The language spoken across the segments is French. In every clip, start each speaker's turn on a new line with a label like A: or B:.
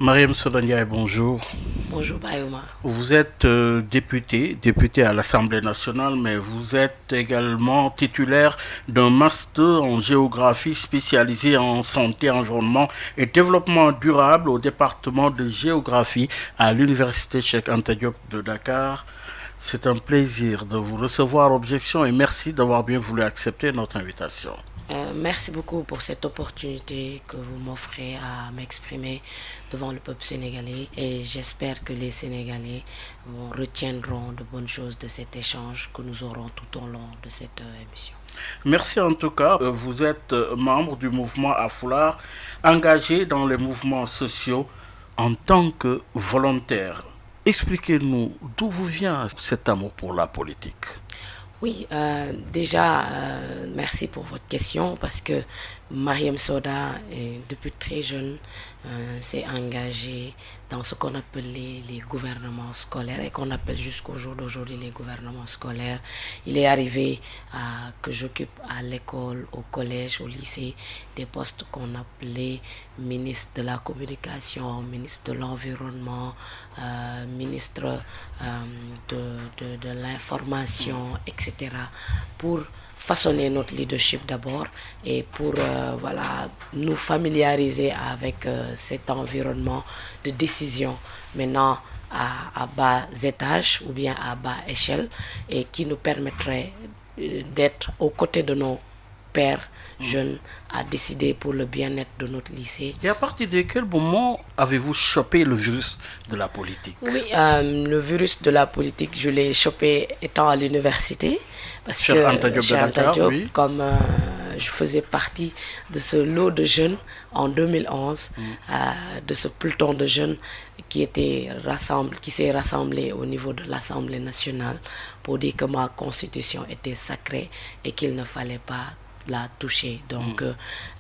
A: Mariam Sodandiaï, bonjour.
B: Bonjour Bayoma.
A: Vous êtes député à l'Assemblée nationale, mais vous êtes également titulaire d'un master en géographie spécialisé en santé, environnement et développement durable au département de géographie à l'Université Cheikh Anta Diop de Dakar. C'est un plaisir de vous recevoir, objection, et merci d'avoir bien voulu accepter notre invitation.
B: Merci beaucoup pour cette opportunité que vous m'offrez à m'exprimer devant le peuple sénégalais et j'espère que les Sénégalais retiendront de bonnes choses de cet échange que nous aurons tout au long de cette émission.
A: Merci en tout cas. Vous êtes membre du mouvement Afoulard, engagé dans les mouvements sociaux en tant que volontaire. Expliquez-nous d'où vous vient cet amour pour la politique.
B: Oui, déjà, merci pour votre question parce que Mariam Soda, depuis très jeune, s'est engagée dans ce qu'on appelait les gouvernements scolaires et qu'on appelle jusqu'au jour d'aujourd'hui les gouvernements scolaires. Il est arrivé que j'occupe à l'école, au collège, au lycée, des postes qu'on appelait ministre de la communication, ministre de l'environnement, ministre de l'information, etc. pour façonner notre leadership d'abord et pour nous familiariser avec cet environnement de décision maintenant à bas étage ou bien à bas échelle et qui nous permettrait d'être aux côtés de nos pères jeunes à décider pour le bien-être de notre lycée.
A: Et à partir de quel moment avez-vous chopé le virus de la politique?
B: Oui, le virus de la politique, je l'ai chopé étant à l'université. Parce
A: Cheikh
B: que
A: Anta Diop de Dakar, oui.
B: comme je faisais partie de ce lot de jeunes en 2011, de ce peloton de jeunes qui s'est rassemblé au niveau de l'Assemblée nationale pour dire que ma constitution était sacrée et qu'il ne fallait pas la toucher. Donc,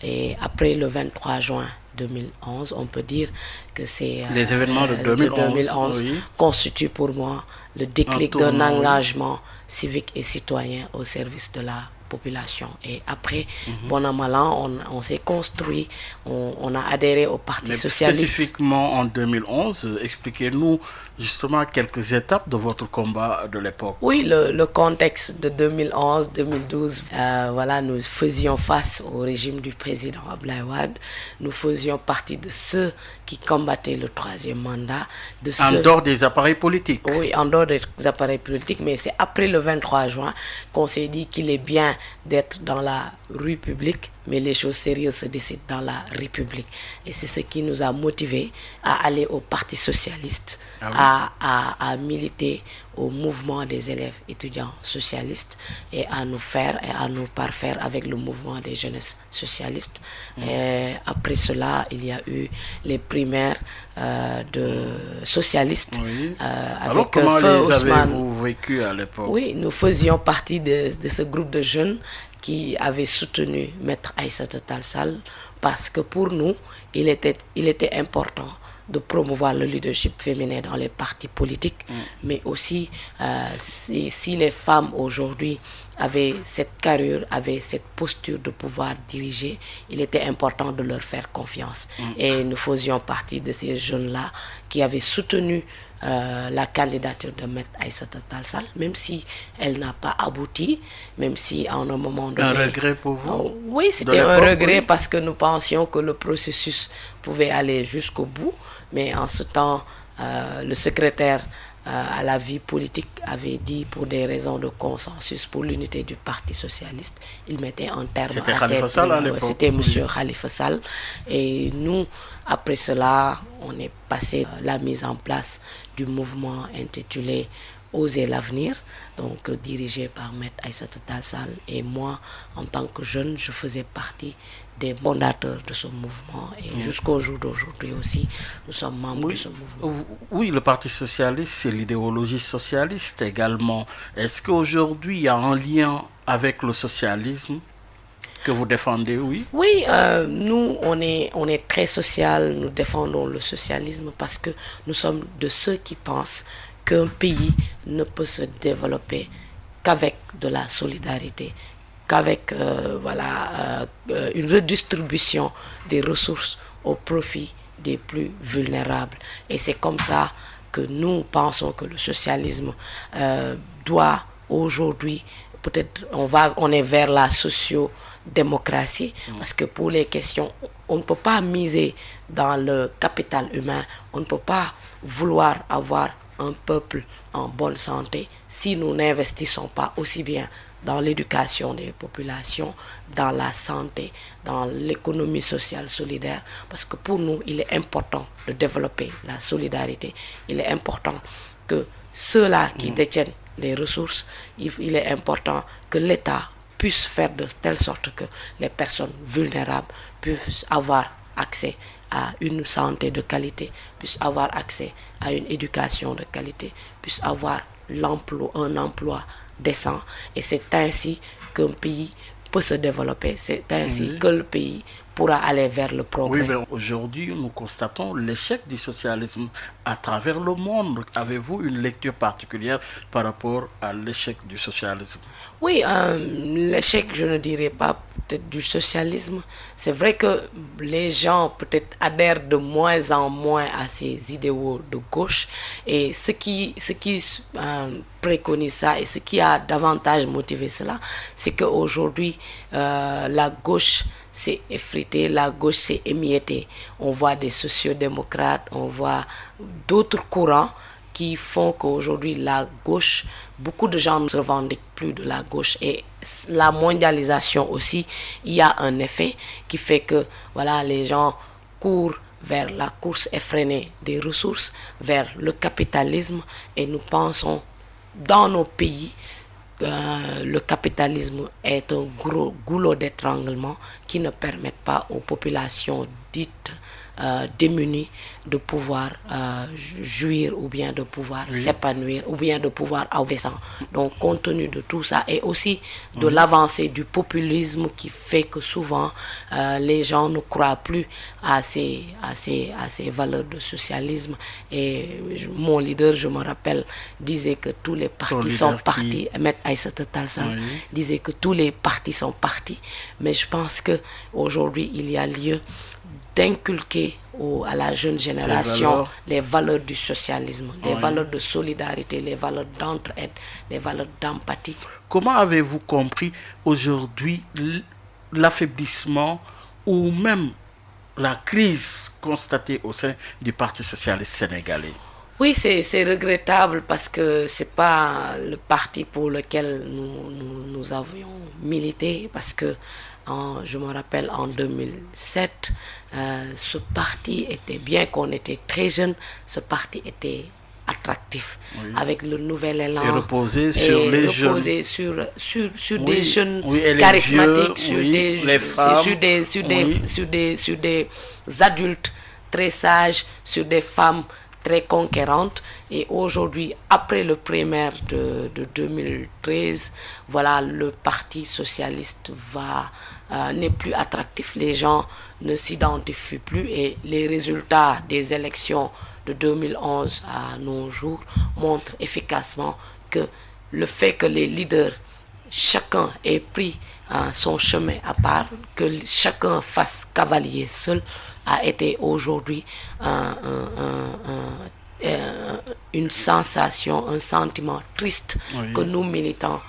B: et après le 23 juin 2011, on peut dire que c'est
A: les événements de 2011 oui.
B: constituent pour moi le déclic d'un engagement civique et citoyen au service de la population. Et après, bon an, mal an, on s'est construit, on a adhéré au Parti socialiste.
A: Spécifiquement en 2011, expliquez-nous justement quelques étapes de votre combat de l'époque.
B: Oui, le contexte de 2011-2012, nous faisions face au régime du président Abdoulaye Wade. Nous faisions partie de ceux qui combattaient le troisième mandat.
A: En dehors des appareils politiques.
B: Oui, en dehors des appareils politiques, mais c'est après le 23 juin qu'on s'est dit qu'il est bien d'être dans la rue publique, mais les choses sérieuses se décident dans la République. Et c'est ce qui nous a motivés à aller au Parti socialiste, à militer au mouvement des élèves étudiants socialistes et à nous faire et à nous parfaire avec le mouvement des jeunesses socialistes. Et après cela, il y a eu les primaires de socialistes.
A: Oui.
B: Avec
A: alors comment
B: Feu
A: les
B: Ousmane.
A: avez-vous vécu à l'époque?
B: Oui, nous faisions partie de ce groupe de jeunes qui avait soutenu Maître Aïssata Tall Sall parce que pour nous, il était important de promouvoir le leadership féminin dans les partis politiques, mais aussi si les femmes aujourd'hui avaient cette carrure, avaient cette posture de pouvoir diriger, il était important de leur faire confiance. Et nous faisions partie de ces jeunes-là qui avaient soutenu la candidature de Maître Aïssata Tall Sall, même si elle n'a pas abouti, même si en un moment donné...
A: Un regret pour vous?
B: Oui, c'était un regret parce que nous pensions que le processus pouvait aller jusqu'au bout, mais en ce temps, le secrétaire à la vie politique avait dit pour des raisons de consensus pour l'unité du Parti socialiste, il mettait un terme
A: C'était
B: à
A: Khalifa Sall à l'époque.
B: C'était M. Khalifa Sall. Et nous, après cela, on est passé à la mise en place du mouvement intitulé Oser l'avenir, donc dirigé par Maître Aïssata Tall Sall. Et moi, en tant que jeune, je faisais partie des fondateurs de ce mouvement et jusqu'au jour d'aujourd'hui aussi, nous sommes membres de ce mouvement.
A: Oui, le Parti socialiste, c'est l'idéologie socialiste également. Est-ce qu'aujourd'hui, il y a un lien avec le socialisme que vous défendez, oui?
B: Oui, nous, on est très social, nous défendons le socialisme parce que nous sommes de ceux qui pensent qu'un pays ne peut se développer qu'avec de la solidarité, qu'avec une redistribution des ressources au profit des plus vulnérables. Et c'est comme ça que nous pensons que le socialisme doit aujourd'hui, peut-être on est vers la socio-démocratie, parce que pour les questions, on ne peut pas miser dans le capital humain, on ne peut pas vouloir avoir un peuple en bonne santé si nous n'investissons pas aussi bien dans l'éducation des populations, dans la santé, dans l'économie sociale solidaire, parce que pour nous, il est important de développer la solidarité. Il est important que ceux-là qui détiennent les ressources, il est important que l'État puisse faire de telle sorte que les personnes vulnérables puissent avoir accès à une santé de qualité, puissent avoir accès à une éducation de qualité, puissent avoir un emploi décent. Et c'est ainsi qu'un pays peut se développer, c'est ainsi que le pays pourra aller vers le progrès.
A: Oui, mais aujourd'hui, nous constatons l'échec du socialisme à travers le monde. Avez-vous une lecture particulière par rapport à l'échec du socialisme?
B: Oui, l'échec, je ne dirais pas peut-être du socialisme. C'est vrai que les gens peut-être adhèrent de moins en moins à ces idéaux de gauche. Et ce qui préconise ça et ce qui a davantage motivé cela, c'est qu'aujourd'hui, la gauche s'est effritée, la gauche s'est émiettée. On voit des sociodémocrates, on voit d'autres courants qui font qu'aujourd'hui la gauche, beaucoup de gens ne se revendiquent plus de la gauche, et la mondialisation aussi, il y a un effet qui fait que voilà, les gens courent vers la course effrénée des ressources, vers le capitalisme, et nous pensons dans nos pays le capitalisme est un gros goulot d'étranglement qui ne permet pas aux populations dites démunies de pouvoir jouir ou bien de pouvoir s'épanouir ou bien de pouvoir avoir. Donc compte tenu de tout ça et aussi de l'avancée du populisme qui fait que souvent les gens ne croient plus à ces valeurs de socialisme. Et mon leader, je me rappelle, disait que tous les partis sont partis. Maître Aïssata Tall Sall disait que tous les partis sont partis. Mais je pense qu'aujourd'hui, il y a lieu d'inculquer à la jeune génération les valeurs du socialisme, les valeurs de solidarité, les valeurs d'entraide, les valeurs d'empathie.
A: Comment avez-vous compris aujourd'hui l'affaiblissement ou même la crise constatée au sein du Parti socialiste sénégalais?
B: Oui, c'est regrettable parce que ce n'est pas le parti pour lequel nous avions milité, parce que je me rappelle en 2007, ce parti était, bien qu'on était très jeune, ce parti était attractif, avec le nouvel élan.
A: Et reposé sur les jeunes.
B: Sur des jeunes charismatiques, sur des femmes, sur des adultes très sages, sur des femmes très conquérantes. Et aujourd'hui, après le primaire de 2013, voilà, le Parti socialiste n'est plus attractif. Les gens ne s'identifient plus et les résultats des élections de 2011 à nos jours montrent efficacement que le fait que les leaders, chacun ait pris son chemin à part, que chacun fasse cavalier seul, a été aujourd'hui une sensation, un sentiment triste que nous militants,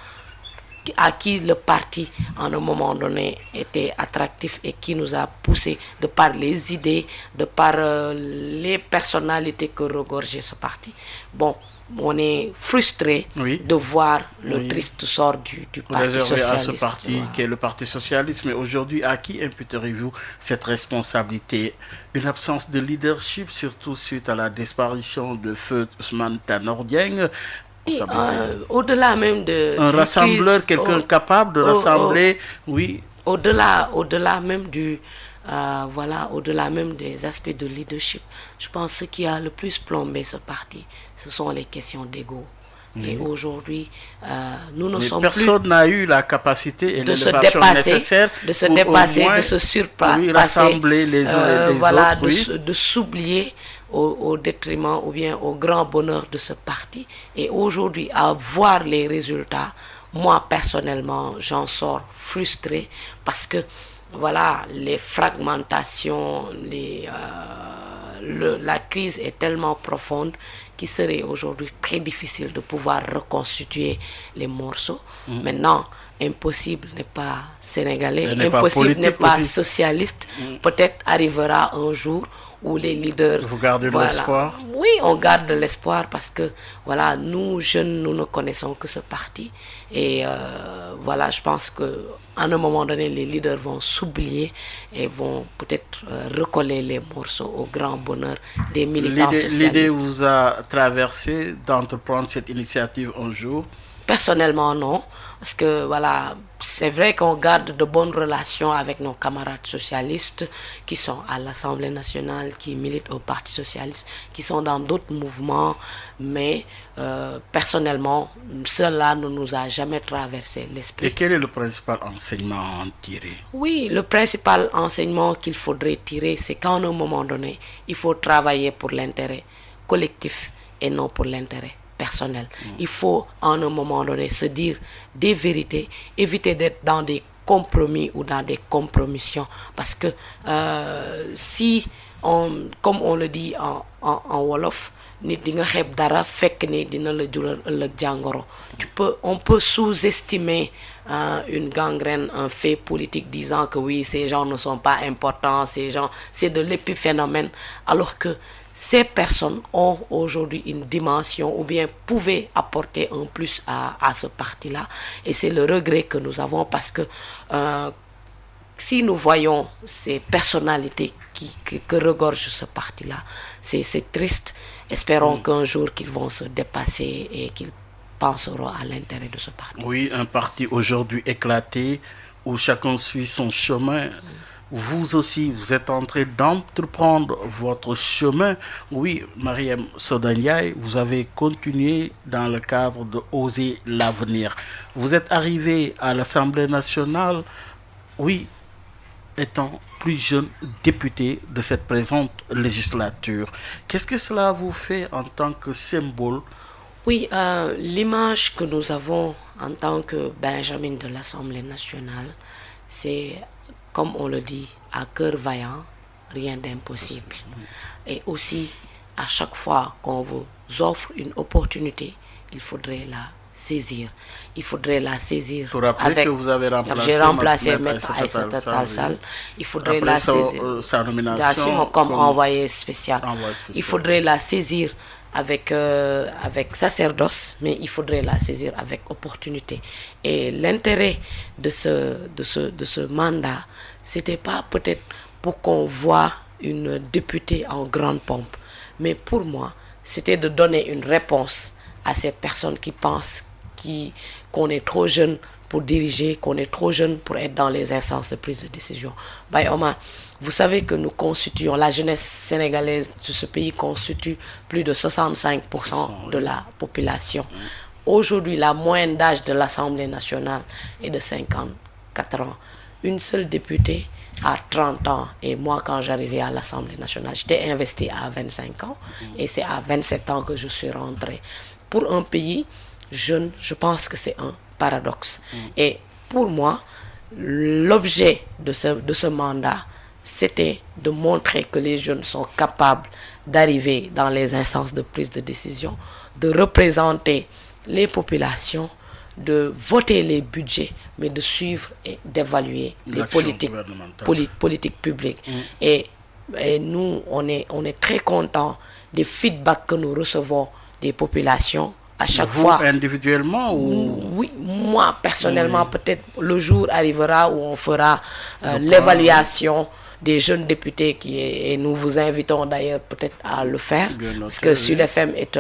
B: à qui le parti, à un moment donné, était attractif et qui nous a poussé, de par les idées, de par les personnalités que regorgeait ce parti. Bon, on est frustré de voir le triste sort du Parti socialiste.
A: À ce parti qui est le Parti socialiste, mais aujourd'hui, à qui imputerez-vous cette responsabilité? Une absence de leadership, surtout suite à la disparition de feu Ousmane Tanor Dieng.
B: Au-delà même de...
A: Un rassembleur, quelqu'un capable de rassembler,
B: Au-delà même au-delà même des aspects de leadership, je pense que ce qui a le plus plombé ce parti, ce sont les questions d'ego. Et aujourd'hui, nous ne sommes plus...
A: Personne n'a eu la capacité et
B: l'élévation nécessaire
A: de se dépasser,
B: de se surpasser,
A: rassembler les uns et les autres.
B: De s'oublier au détriment ou bien au grand bonheur de ce parti. Et aujourd'hui, à voir les résultats, moi personnellement, j'en sors frustré parce que voilà, les fragmentations, la crise est tellement profonde qu'il serait aujourd'hui très difficile de pouvoir reconstituer les morceaux. Maintenant, impossible n'est pas sénégalais, impossible n'est pas socialiste. Peut-être arrivera un jour où les leaders...
A: Vous gardez de l'espoir?
B: Oui, on garde de l'espoir parce que, voilà, nous, jeunes, nous ne connaissons que ce parti. Et voilà, je pense qu'à un moment donné, les leaders vont s'oublier et vont peut-être recoller les morceaux au grand bonheur des militants socialistes.
A: L'idée vous a traversé d'entreprendre cette initiative un jour?
B: Personnellement, non. Parce que, voilà, c'est vrai qu'on garde de bonnes relations avec nos camarades socialistes qui sont à l'Assemblée nationale, qui militent au Parti socialiste, qui sont dans d'autres mouvements. Mais, personnellement, cela ne nous a jamais traversé l'esprit.
A: Et quel est le principal enseignement à en tirer?
B: Oui, le principal enseignement qu'il faudrait tirer, c'est qu'à un moment donné, il faut travailler pour l'intérêt collectif et non pour l'intérêt personnel. Il faut, à un moment donné, se dire des vérités, éviter d'être dans des compromis ou dans des compromissions. Parce que si, comme on le dit en Wolof, on peut sous-estimer une gangrène, un fait politique disant que oui, ces gens ne sont pas importants, ces gens, c'est de l'épiphénomène, alors que ces personnes ont aujourd'hui une dimension ou bien pouvaient apporter un plus à ce parti-là. Et c'est le regret que nous avons parce que si nous voyons ces personnalités que regorge ce parti-là, c'est triste. Espérons qu'un jour qu'ils vont se dépasser et qu'ils penseront à l'intérêt de ce parti.
A: Oui, un parti aujourd'hui éclaté où chacun suit son chemin. Vous aussi, vous êtes en train d'entreprendre votre chemin. Oui, Mariam Soda Ndiaye, vous avez continué dans le cadre de Oser l'avenir. Vous êtes arrivé à l'Assemblée nationale, oui, étant plus jeune député de cette présente législature. Qu'est-ce que cela vous fait en tant que symbole?
B: Oui, l'image que nous avons en tant que Benjamin de l'Assemblée nationale, c'est, comme on le dit, à cœur vaillant, rien d'impossible. Et aussi, à chaque fois qu'on vous offre une opportunité, il faudrait la saisir. Il faudrait la saisir.
A: Pour rappeler
B: avec...
A: que vous avez remplacé,
B: j'ai remplacé Maître Aïssata Tall Sall. Il faudrait
A: après
B: la saisir.
A: Sa nomination
B: comme envoyé spécial. Il faudrait la saisir avec sacerdoce, mais il faudrait la saisir avec opportunité. Et l'intérêt de ce mandat, c'était pas peut-être pour qu'on voit une députée en grande pompe, mais pour moi, c'était de donner une réponse à ces personnes qui pensent qu'on est trop jeune pour diriger, qu'on est trop jeune pour être dans les instances de prise de décision. Baye Omar, vous savez que nous constituons, la jeunesse sénégalaise de ce pays constitue plus de 65% de la population. Aujourd'hui, la moyenne d'âge de l'Assemblée nationale est de 54 ans. Une seule députée à 30 ans. Et moi, quand j'arrivais à l'Assemblée nationale, j'étais investi à 25 ans. Et c'est à 27 ans que je suis rentré. Pour un pays jeune, je pense que c'est un paradoxe. Et pour moi, l'objet de ce mandat, c'était de montrer que les jeunes sont capables d'arriver dans les instances de prise de décision, de représenter les populations, de voter les budgets, mais de suivre et d'évaluer les politiques publiques. Et nous, on est très contents des feedbacks que nous recevons des populations à chaque fois.
A: Vous individuellement ou...
B: Oui, moi personnellement, peut-être le jour arrivera où on fera l'évaluation des jeunes députés et nous vous invitons d'ailleurs peut-être à le faire, parce que Sud FM est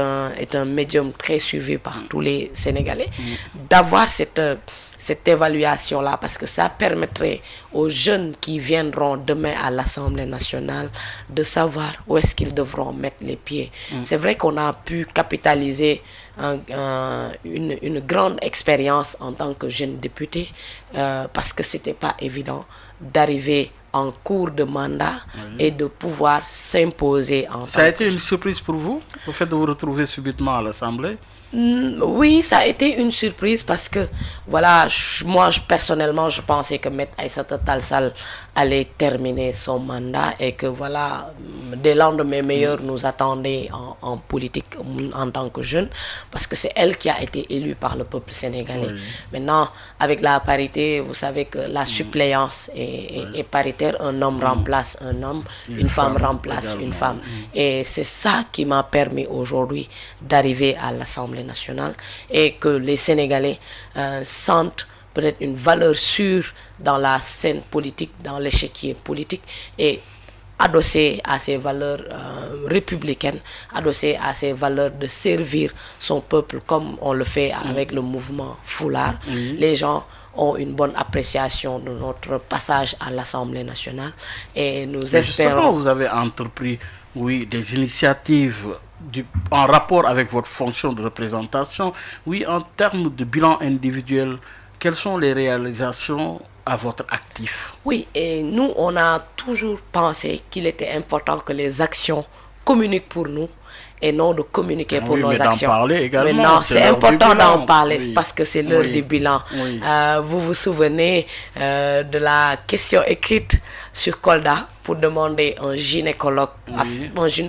B: un médium très suivi par tous les Sénégalais, d'avoir cette évaluation-là, parce que ça permettrait aux jeunes qui viendront demain à l'Assemblée nationale de savoir où est-ce qu'ils devront mettre les pieds. C'est vrai qu'on a pu capitaliser une grande expérience en tant que jeune député, parce que c'était pas évident d'arriver en cours de mandat et de pouvoir s'imposer en
A: Ça a été une surprise pour vous, le fait de vous retrouver subitement à l'Assemblée?
B: Oui, ça a été une surprise parce que, voilà, personnellement, je pensais que Maître Aïssata Tall Sall allait terminer son mandat et que, voilà, des lendemains meilleurs nous attendaient en politique en tant que jeunes parce que c'est elle qui a été élue par le peuple sénégalais.
A: Oui.
B: Maintenant, avec la parité, vous savez que la suppléance est paritaire. Un homme remplace un homme, une femme remplace
A: également.
B: une femme. Et c'est ça qui m'a permis aujourd'hui d'arriver à l'Assemblée nationale et que les Sénégalais sentent peut-être une valeur sûre dans la scène politique, dans l'échiquier politique et adossé à ces valeurs républicaines, adossé à ces valeurs de servir son peuple comme on le fait avec le mouvement Foulard. Les gens ont une bonne appréciation de notre passage à l'Assemblée nationale et nous
A: Mais justement,
B: espérons...
A: vous avez entrepris, oui, des initiatives en rapport avec votre fonction de représentation. Oui, en termes de bilan individuel, quelles sont les réalisations à votre actif?
B: Oui, et nous, on a toujours pensé qu'il était important que les actions communiquent pour nous et non de communiquer pour nos actions.
A: Parler également,
B: maintenant, c'est important d'en parler parce que c'est l'heure du bilan.
A: Oui.
B: Vous vous souvenez de la question écrite sur Kolda pour demander un gynécologue,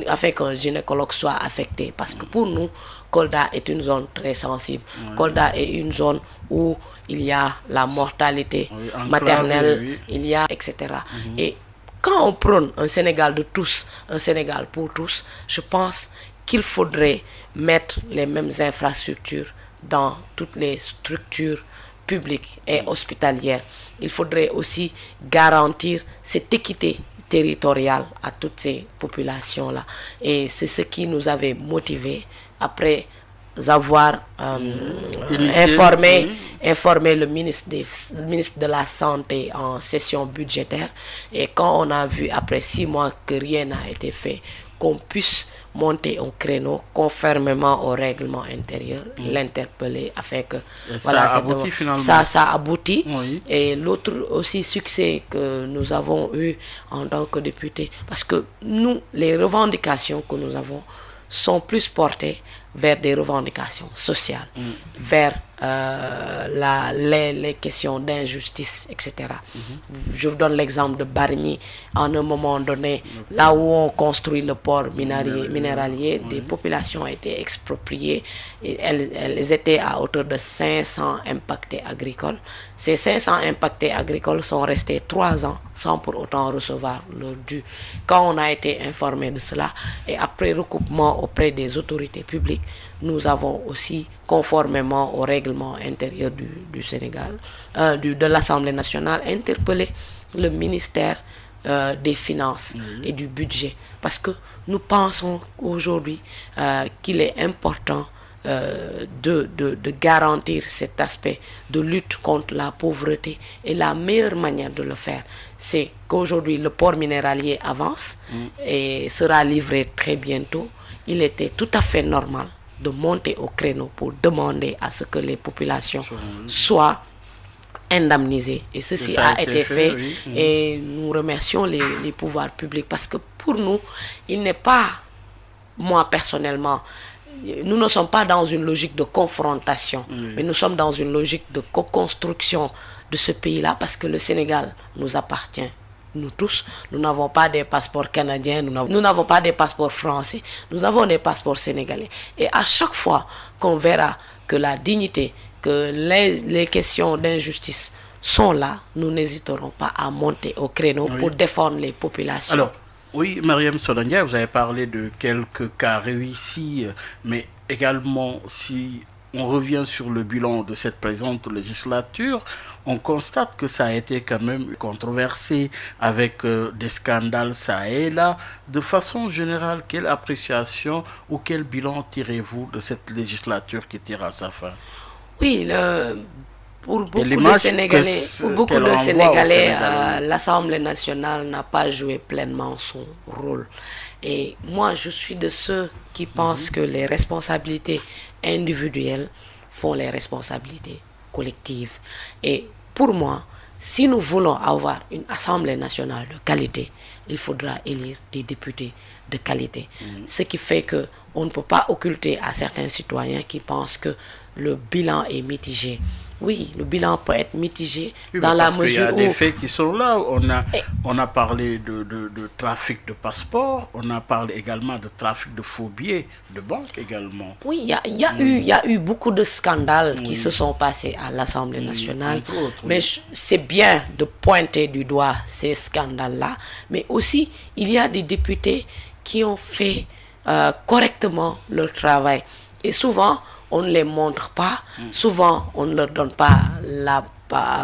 B: afin qu'un gynécologue soit affecté. Parce que pour nous, Kolda est une zone très sensible. Kolda est une zone où il y a la mortalité maternelle, il y a, etc. Et quand on prône un Sénégal de tous, un Sénégal pour tous, je pense qu'il faudrait mettre les mêmes infrastructures dans toutes les structures publiques et hospitalières. Il faudrait aussi garantir cette équité territoriale à toutes ces populations-là. Et c'est ce qui nous avait motivés après avoir informé le ministre de la Santé en session budgétaire. Et quand on a vu après 6 mois que rien n'a été fait, qu'on puisse monter au créneau conformément au règlement intérieur, l'interpeller afin que
A: voilà,
B: ça aboutit. Oui. Et l'autre aussi succès que nous avons eu en tant que députés, parce que nous, les revendications que nous avons sont plus portées vers des revendications sociales, vers les questions d'injustice, etc. Je vous donne l'exemple de Bargny. En un moment donné, là où on construit le port minéralier, des populations ont été expropriées. Et elles étaient à hauteur de 500 impactés agricoles. Ces 500 impactés agricoles sont restés 3 ans sans pour autant recevoir leur dû. Quand on a été informé de cela, et après recoupement auprès des autorités publiques, nous avons aussi, conformément au règlement intérieur du Sénégal, de l'Assemblée nationale, interpellé le ministère des Finances et du Budget. Parce que nous pensons aujourd'hui qu'il est important de garantir cet aspect de lutte contre la pauvreté. Et la meilleure manière de le faire, c'est qu'aujourd'hui le port minéralier avance et sera livré très bientôt. Il était tout à fait normal de monter au créneau pour demander à ce que les populations soient indemnisées. Et ceci a été fait oui. Et nous remercions les pouvoirs publics parce que pour nous, il n'est pas, moi personnellement, nous ne sommes pas dans une logique de confrontation, mais nous sommes dans une logique de co-construction de ce pays-là parce que le Sénégal nous appartient. Nous tous, nous n'avons pas des passeports canadiens, nous n'avons pas des passeports français, nous avons des passeports sénégalais. Et à chaque fois qu'on verra que la dignité, que les questions d'injustice sont là, nous n'hésiterons pas à monter au créneau pour défendre les populations.
A: Alors, oui, Mariam Soda Ndiaye, vous avez parlé de quelques cas réussis, mais également si on revient sur le bilan de cette présente législature, on constate que ça a été quand même controversé avec des scandales ça et là. De façon générale, quelle appréciation ou quel bilan tirez-vous de cette législature qui tire à sa fin?
B: Oui, pour beaucoup de Sénégalais, l'Assemblée nationale n'a pas joué pleinement son rôle. Et moi, je suis de ceux qui pensent que les responsabilités individuelles font les responsabilités collectives. Et pour moi, si nous voulons avoir une Assemblée nationale de qualité, il faudra élire des députés de qualité. Ce qui fait qu'on ne peut pas occulter à certains citoyens qui pensent que le bilan est mitigé. Oui, le bilan peut être mitigé dans la mesure où...
A: Il y a des faits qui sont là. On a parlé de trafic de passeports, on a parlé également de trafic de faux billets de banque également.
B: Oui, il y a eu beaucoup de scandales qui se sont passés à l'Assemblée nationale. Mais c'est bien de pointer du doigt ces scandales-là. Mais aussi, il y a des députés qui ont fait correctement leur travail. Et souvent, on ne les montre pas. Souvent, on ne leur donne pas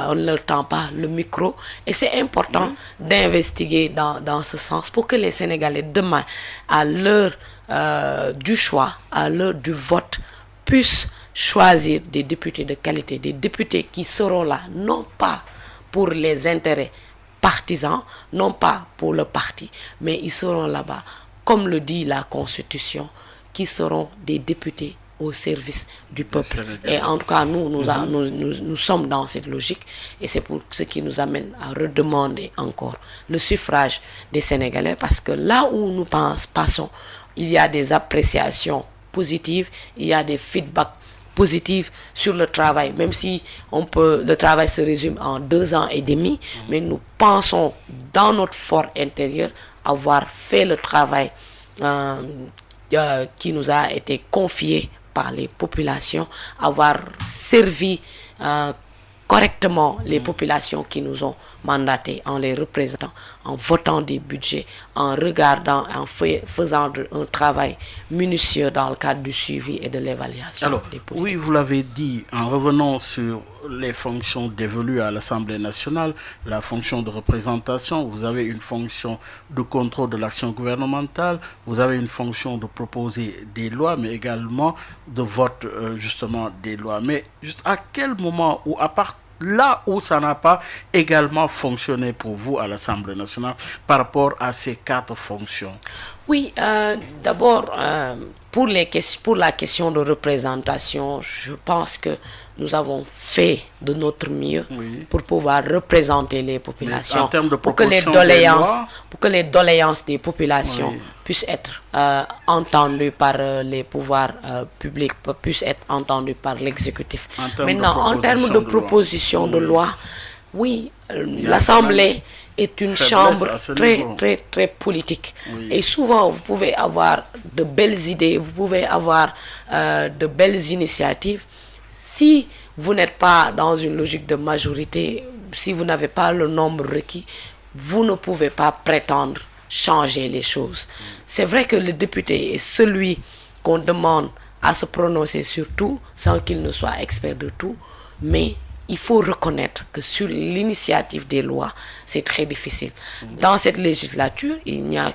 B: on ne leur tend pas le micro. Et c'est important d'investiguer dans ce sens pour que les Sénégalais, demain, à l'heure du choix, à l'heure du vote, puissent choisir des députés de qualité, des députés qui seront là, non pas pour les intérêts partisans, non pas pour le parti, mais ils seront là-bas, comme le dit la Constitution, qui seront des députés au service du peuple. Et en tout cas, nous sommes dans cette logique et c'est pour ce qui nous amène à redemander encore le suffrage des Sénégalais, parce que là où nous passons, il y a des appréciations positives, il y a des feedbacks positifs sur le travail, même si le travail se résume en 2 ans et demi, mais nous pensons dans notre fort intérieur avoir fait le travail qui nous a été confié par les populations, avoir servi correctement les populations qui nous ont mandatés, en les représentant, en votant des budgets, en regardant, faisant un travail minutieux dans le cadre du suivi et de l'évaluation des politiques.
A: Oui, vous l'avez dit, en revenant sur les fonctions dévolues à l'Assemblée nationale, la fonction de représentation, vous avez une fonction de contrôle de l'action gouvernementale, vous avez une fonction de proposer des lois, mais également de vote justement des lois. Mais juste à quel moment, ou à part là où ça n'a pas également fonctionné pour vous à l'Assemblée nationale par rapport à ces 4 fonctions?
B: Oui, d'abord, pour la question de représentation, je pense que nous avons fait de notre mieux pour pouvoir représenter les populations, pour que les doléances des populations puissent être entendues par les pouvoirs publics, puissent être entendues par l'exécutif. Maintenant, en termes de proposition de loi, oui, l'Assemblée est une chambre très politique. Et souvent, vous pouvez avoir de belles idées, vous pouvez avoir de belles initiatives. Si vous n'êtes pas dans une logique de majorité, si vous n'avez pas le nombre requis, vous ne pouvez pas prétendre changer les choses. C'est vrai que le député est celui qu'on demande à se prononcer sur tout, sans qu'il ne soit expert de tout, mais il faut reconnaître que sur l'initiative des lois, c'est très difficile. Dans cette législature, il n'y a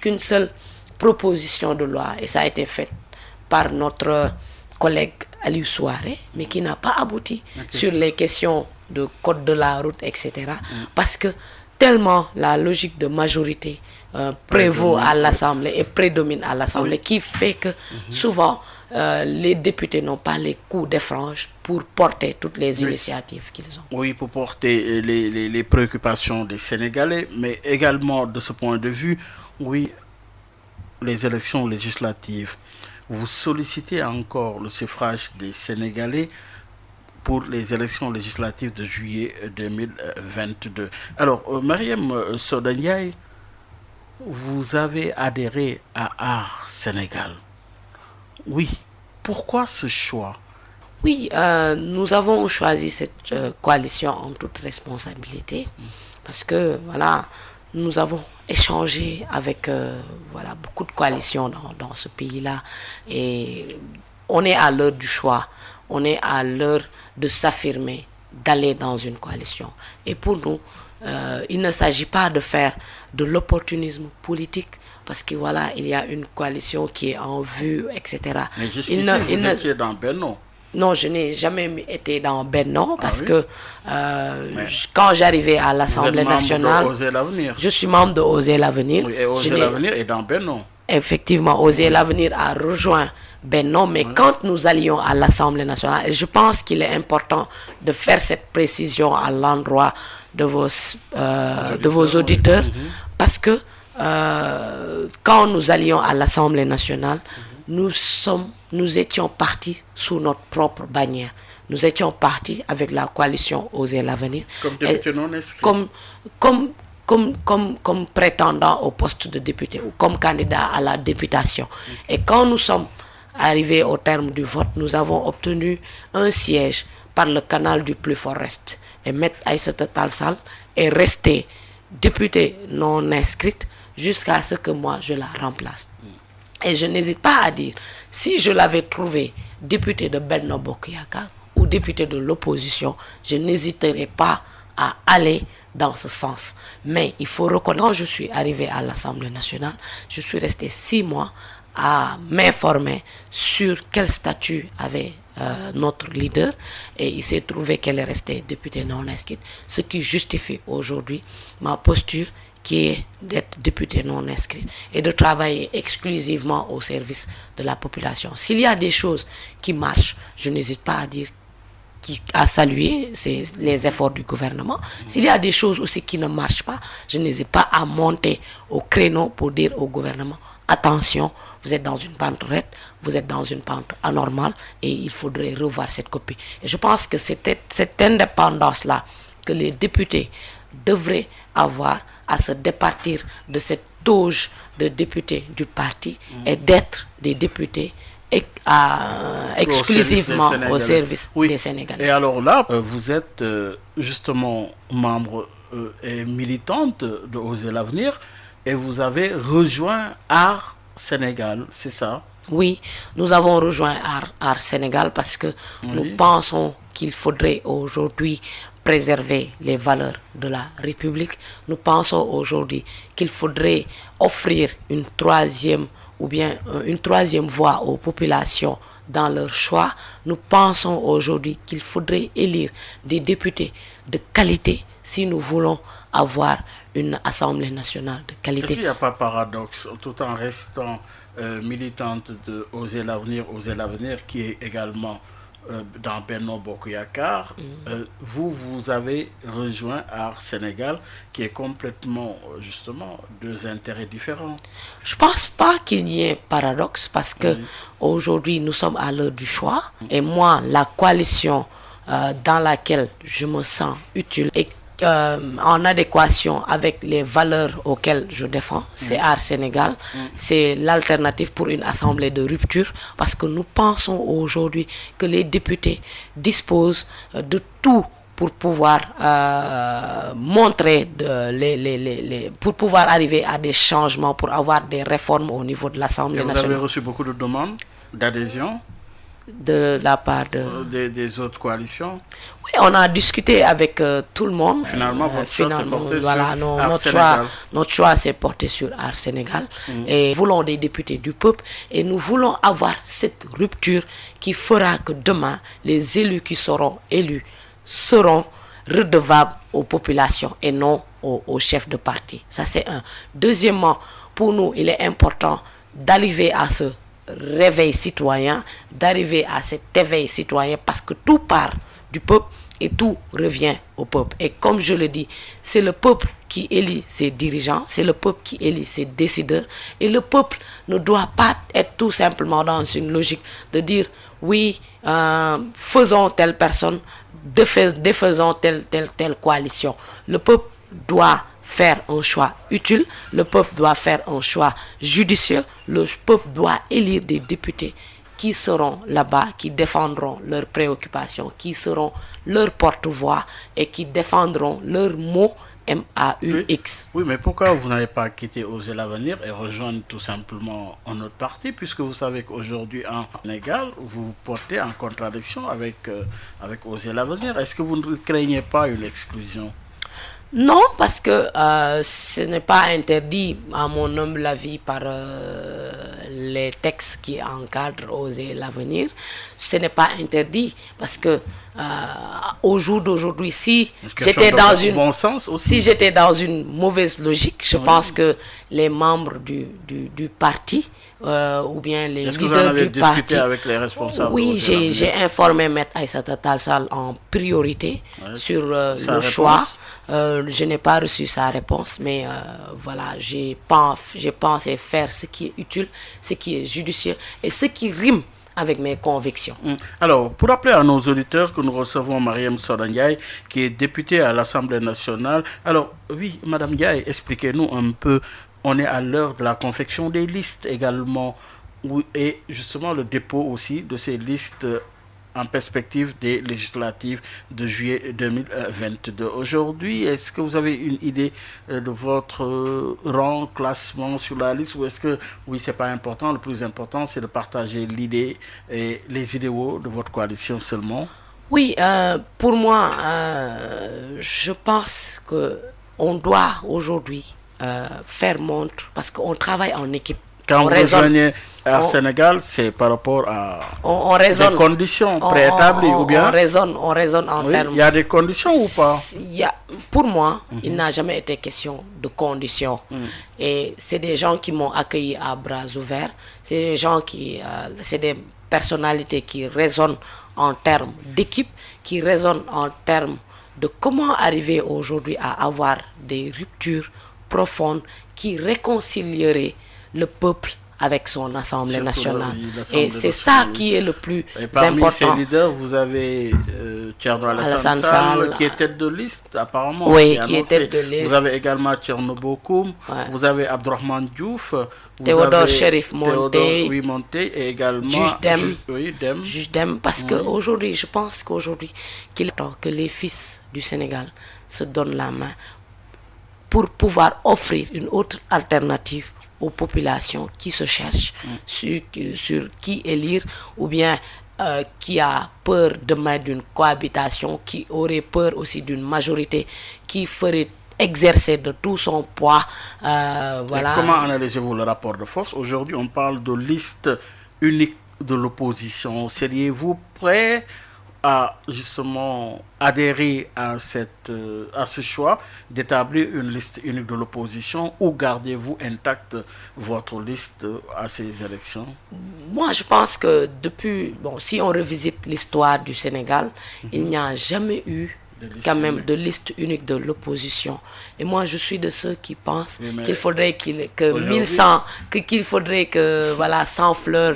B: qu'une seule proposition de loi, et ça a été fait par notre collègue Aliou Souaré, mais qui n'a pas abouti sur les questions de code de la route, etc. Parce que tellement la logique de majorité prévaut à l'Assemblée et prédomine à l'Assemblée, qui fait que souvent les députés n'ont pas les coups de frange pour porter toutes les initiatives qu'ils ont.
A: Oui, pour porter les préoccupations des Sénégalais, mais également de ce point de vue, oui, les élections législatives. Vous sollicitez encore le suffrage des Sénégalais pour les élections législatives de juillet 2022. Alors, Mariam Soda Ndiaye, vous avez adhéré à Art Sénégal. Oui, pourquoi ce choix?
B: Oui, nous avons choisi cette coalition en toute responsabilité parce que, voilà, nous avons échangé avec beaucoup de coalitions dans ce pays-là et on est à l'heure du choix, on est à l'heure de s'affirmer, d'aller dans une coalition. Et pour nous, il ne s'agit pas de faire de l'opportunisme politique parce que voilà, il y a une coalition qui est en vue, etc.
A: Mais jusqu'ici, vous étiez dans Benno.
B: Non, je n'ai jamais été dans Benno parce que quand j'arrivais à l'Assemblée nationale, je suis membre de Oser l'Avenir.
A: Oui, et Oser l'Avenir est dans Benno.
B: Effectivement, Oser l'Avenir a rejoint Benno, mais quand nous allions à l'Assemblée nationale, et je pense qu'il est important de faire cette précision à l'endroit de vos auditeurs, parce que quand nous allions à l'Assemblée nationale, nous étions partis sous notre propre bannière. Nous étions partis avec la coalition Oser l'avenir.
A: Comme député non inscrit.
B: Comme prétendant au poste de député ou comme candidat à la députation. Et quand nous sommes arrivés au terme du vote, nous avons obtenu un siège par le canal du plus fort reste. Et M. Aïssata Tall Sall est resté député non inscrite jusqu'à ce que moi je la remplace. Et je n'hésite pas à dire, si je l'avais trouvé député de Benno Bokk Yakaar ou député de l'opposition, je n'hésiterais pas à aller dans ce sens. Mais il faut reconnaître, quand je suis arrivé à l'Assemblée nationale, je suis resté 6 mois à m'informer sur quel statut avait notre leader, et il s'est trouvé qu'elle est restée députée non inscrite, ce qui justifie aujourd'hui ma posture qui est d'être député non inscrit et de travailler exclusivement au service de la population. S'il y a des choses qui marchent, je n'hésite pas à saluer les efforts du gouvernement. S'il y a des choses aussi qui ne marchent pas, je n'hésite pas à monter au créneau pour dire au gouvernement, attention, vous êtes dans une pente raide, vous êtes dans une pente anormale et il faudrait revoir cette copie. Et je pense que c'est cette indépendance-là que les députés devraient avoir à se départir de cette toge de députés du parti et d'être des députés exclusivement au service des Sénégalais.
A: Et alors là, vous êtes justement membre et militante de Oser l'avenir et vous avez rejoint Art Sénégal, c'est ça?
B: Oui, nous avons rejoint Art Sénégal parce que nous pensons qu'il faudrait aujourd'hui préserver les valeurs de la République. Nous pensons aujourd'hui qu'il faudrait offrir une troisième voie aux populations dans leur choix. Nous pensons aujourd'hui qu'il faudrait élire des députés de qualité si nous voulons avoir une Assemblée nationale de qualité.
A: Est-ce qu'il n'y a pas paradoxe, tout en restant militante de Oser l'avenir qui est également dans Benno Bokk Yakaar, vous avez rejoint Art Sénégal qui est complètement justement deux intérêts différents.
B: Je pense pas qu'il y ait paradoxe parce que aujourd'hui nous sommes à l'heure du choix et moi la coalition dans laquelle je me sens utile et en adéquation avec les valeurs auxquelles je défends, c'est Art Sénégal, c'est l'alternative pour une assemblée de rupture parce que nous pensons aujourd'hui que les députés disposent de tout pour pouvoir pour pouvoir arriver à des changements, pour avoir des réformes au niveau de l'Assemblée nationale.
A: Vous avez reçu beaucoup de demandes d'adhésion
B: de la part
A: des autres coalitions?
B: Oui, on a discuté avec tout le monde.
A: Finalement, votre choix s'est porté sur Art Sénégal.
B: Notre choix s'est porté sur Art Sénégal. Et nous voulons des députés du peuple et nous voulons avoir cette rupture qui fera que demain, les élus qui seront élus seront redevables aux populations et non aux chefs de parti. Ça, c'est un. Deuxièmement, pour nous, il est important d'arriver à ce réveil citoyen, d'arriver à cet éveil citoyen parce que tout part du peuple et tout revient au peuple. Et comme je le dis, c'est le peuple qui élit ses dirigeants, c'est le peuple qui élit ses décideurs et le peuple ne doit pas être tout simplement dans une logique de dire oui, faisons telle personne, défaisons telle coalition. Le peuple doit faire un choix utile, le peuple doit faire un choix judicieux, le peuple doit élire des députés qui seront là-bas, qui défendront leurs préoccupations, qui seront leurs porte-voix et qui défendront leurs mots MAUX.
A: Oui, mais pourquoi vous n'avez pas quitté Oser l'avenir et rejoindre tout simplement un autre parti, puisque vous savez qu'aujourd'hui en Sénégal, vous portez en contradiction avec Oser l'avenir. Est-ce que vous ne craignez pas une exclusion?
B: Non, parce que ce n'est pas interdit, à mon humble avis, par les textes qui encadrent Oser l'avenir, ce n'est pas interdit parce que au jour d'aujourd'hui, si j'étais dans
A: bon sens aussi.
B: si j'étais dans une mauvaise logique, je pense que les membres du parti ou bien les leaders du parti,
A: avec les responsables,
B: oui, j'ai informé Maître Aïssata Tall Sall en priorité sur le choix. Je n'ai pas reçu sa réponse, mais voilà, j'ai pensé faire ce qui est utile, ce qui est judicieux et ce qui rime avec mes convictions.
A: Alors, pour rappeler à nos auditeurs que nous recevons Marième Soda Ndiaye, qui est députée à l'Assemblée nationale. Alors, oui, Madame Ndiaye, expliquez-nous un peu, on est à l'heure de la confection des listes également, et justement le dépôt aussi de ces listes en perspective des législatives de juillet 2022. Aujourd'hui, est-ce que vous avez une idée de votre rang, classement sur la liste, ou est-ce que, oui, c'est pas important, le plus important, c'est de partager l'idée et les idéaux de votre coalition seulement?
B: Oui, pour moi, je pense qu'on doit aujourd'hui faire montre, parce qu'on travaille en équipe.
A: Quand vous rejoignez au Sénégal, c'est par rapport à des conditions préétablies ou bien
B: on raisonne en termes.
A: Il y a des conditions ou pas?
B: Pour moi, il n'a jamais été question de conditions. Et c'est des gens qui m'ont accueilli à bras ouverts. C'est des gens c'est des personnalités qui raisonnent en termes d'équipe, qui raisonnent en termes de comment arriver aujourd'hui à avoir des ruptures profondes qui réconcilieraient le peuple avec son Assemblée nationale. Et c'est ça qui est le plus important.
A: Parmi ces leaders, vous avez Thierno Alassane Sall, qui est tête de liste apparemment.
B: Oui, qui est tête de liste.
A: Vous avez également Thierno Bokoum, vous avez Abdourahmane Diouf,
B: Théodore Chérif Monteil,
A: et également
B: Juge Dème, parce qu'aujourd'hui, je pense qu'aujourd'hui, qu'il est temps que les fils du Sénégal se donnent la main pour pouvoir offrir une autre alternative aux populations qui se cherchent sur qui élire, ou bien qui a peur demain d'une cohabitation, qui aurait peur aussi d'une majorité qui ferait exercer de tout son poids. Voilà.
A: Et comment analysez-vous le rapport de force? Aujourd'hui, on parle de liste unique de l'opposition. Seriez-vous prêt à justement adhérer à ce choix d'établir une liste unique de l'opposition, ou gardez-vous intacte votre liste à ces élections?
B: Moi, je pense que si on revisite l'histoire du Sénégal, il n'y a jamais eu quand même de liste unique de l'opposition. Et moi, je suis de ceux qui pensent qu'il faudrait qu'il faudrait que 100 fleurs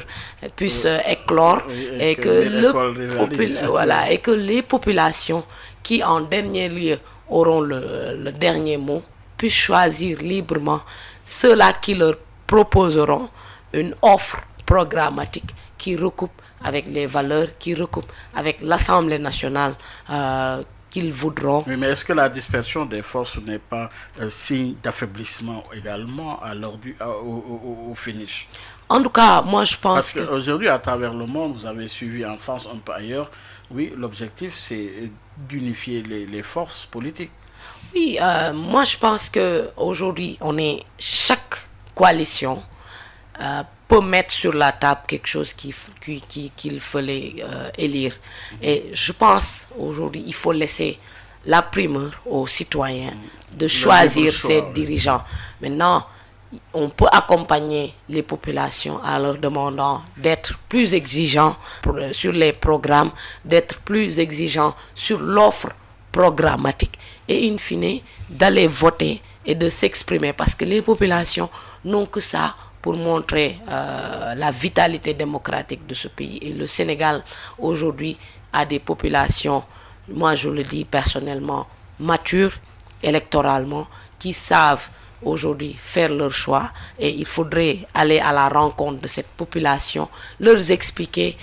B: puissent éclore, et que les populations qui en dernier lieu auront le dernier mot puissent choisir librement ceux-là qui leur proposeront une offre programmatique qui recoupe avec les valeurs, qui recoupe avec l'Assemblée nationale qu'ils voudront.
A: Oui, mais est-ce que la dispersion des forces n'est pas un signe d'affaiblissement également au finish?
B: En tout cas, moi je pense
A: Parce qu'aujourd'hui, à travers le monde, vous avez suivi en France, un peu ailleurs, oui, l'objectif c'est d'unifier les forces politiques.
B: Oui, moi je pense qu'aujourd'hui, chaque coalition peut mettre sur la table quelque chose qu'il fallait élire. Et je pense aujourd'hui, il faut laisser la primeur aux citoyens de choisir ses dirigeants. Maintenant, on peut accompagner les populations en leur demandant d'être plus exigeants sur les programmes, d'être plus exigeants sur l'offre programmatique, et in fine d'aller voter et de s'exprimer, parce que les populations n'ont que ça pour montrer la vitalité démocratique de ce pays. Et le Sénégal aujourd'hui a des populations, moi je le dis personnellement, matures électoralement, qui savent aujourd'hui faire leur choix, et il faudrait aller à la rencontre de cette population, leur expliquer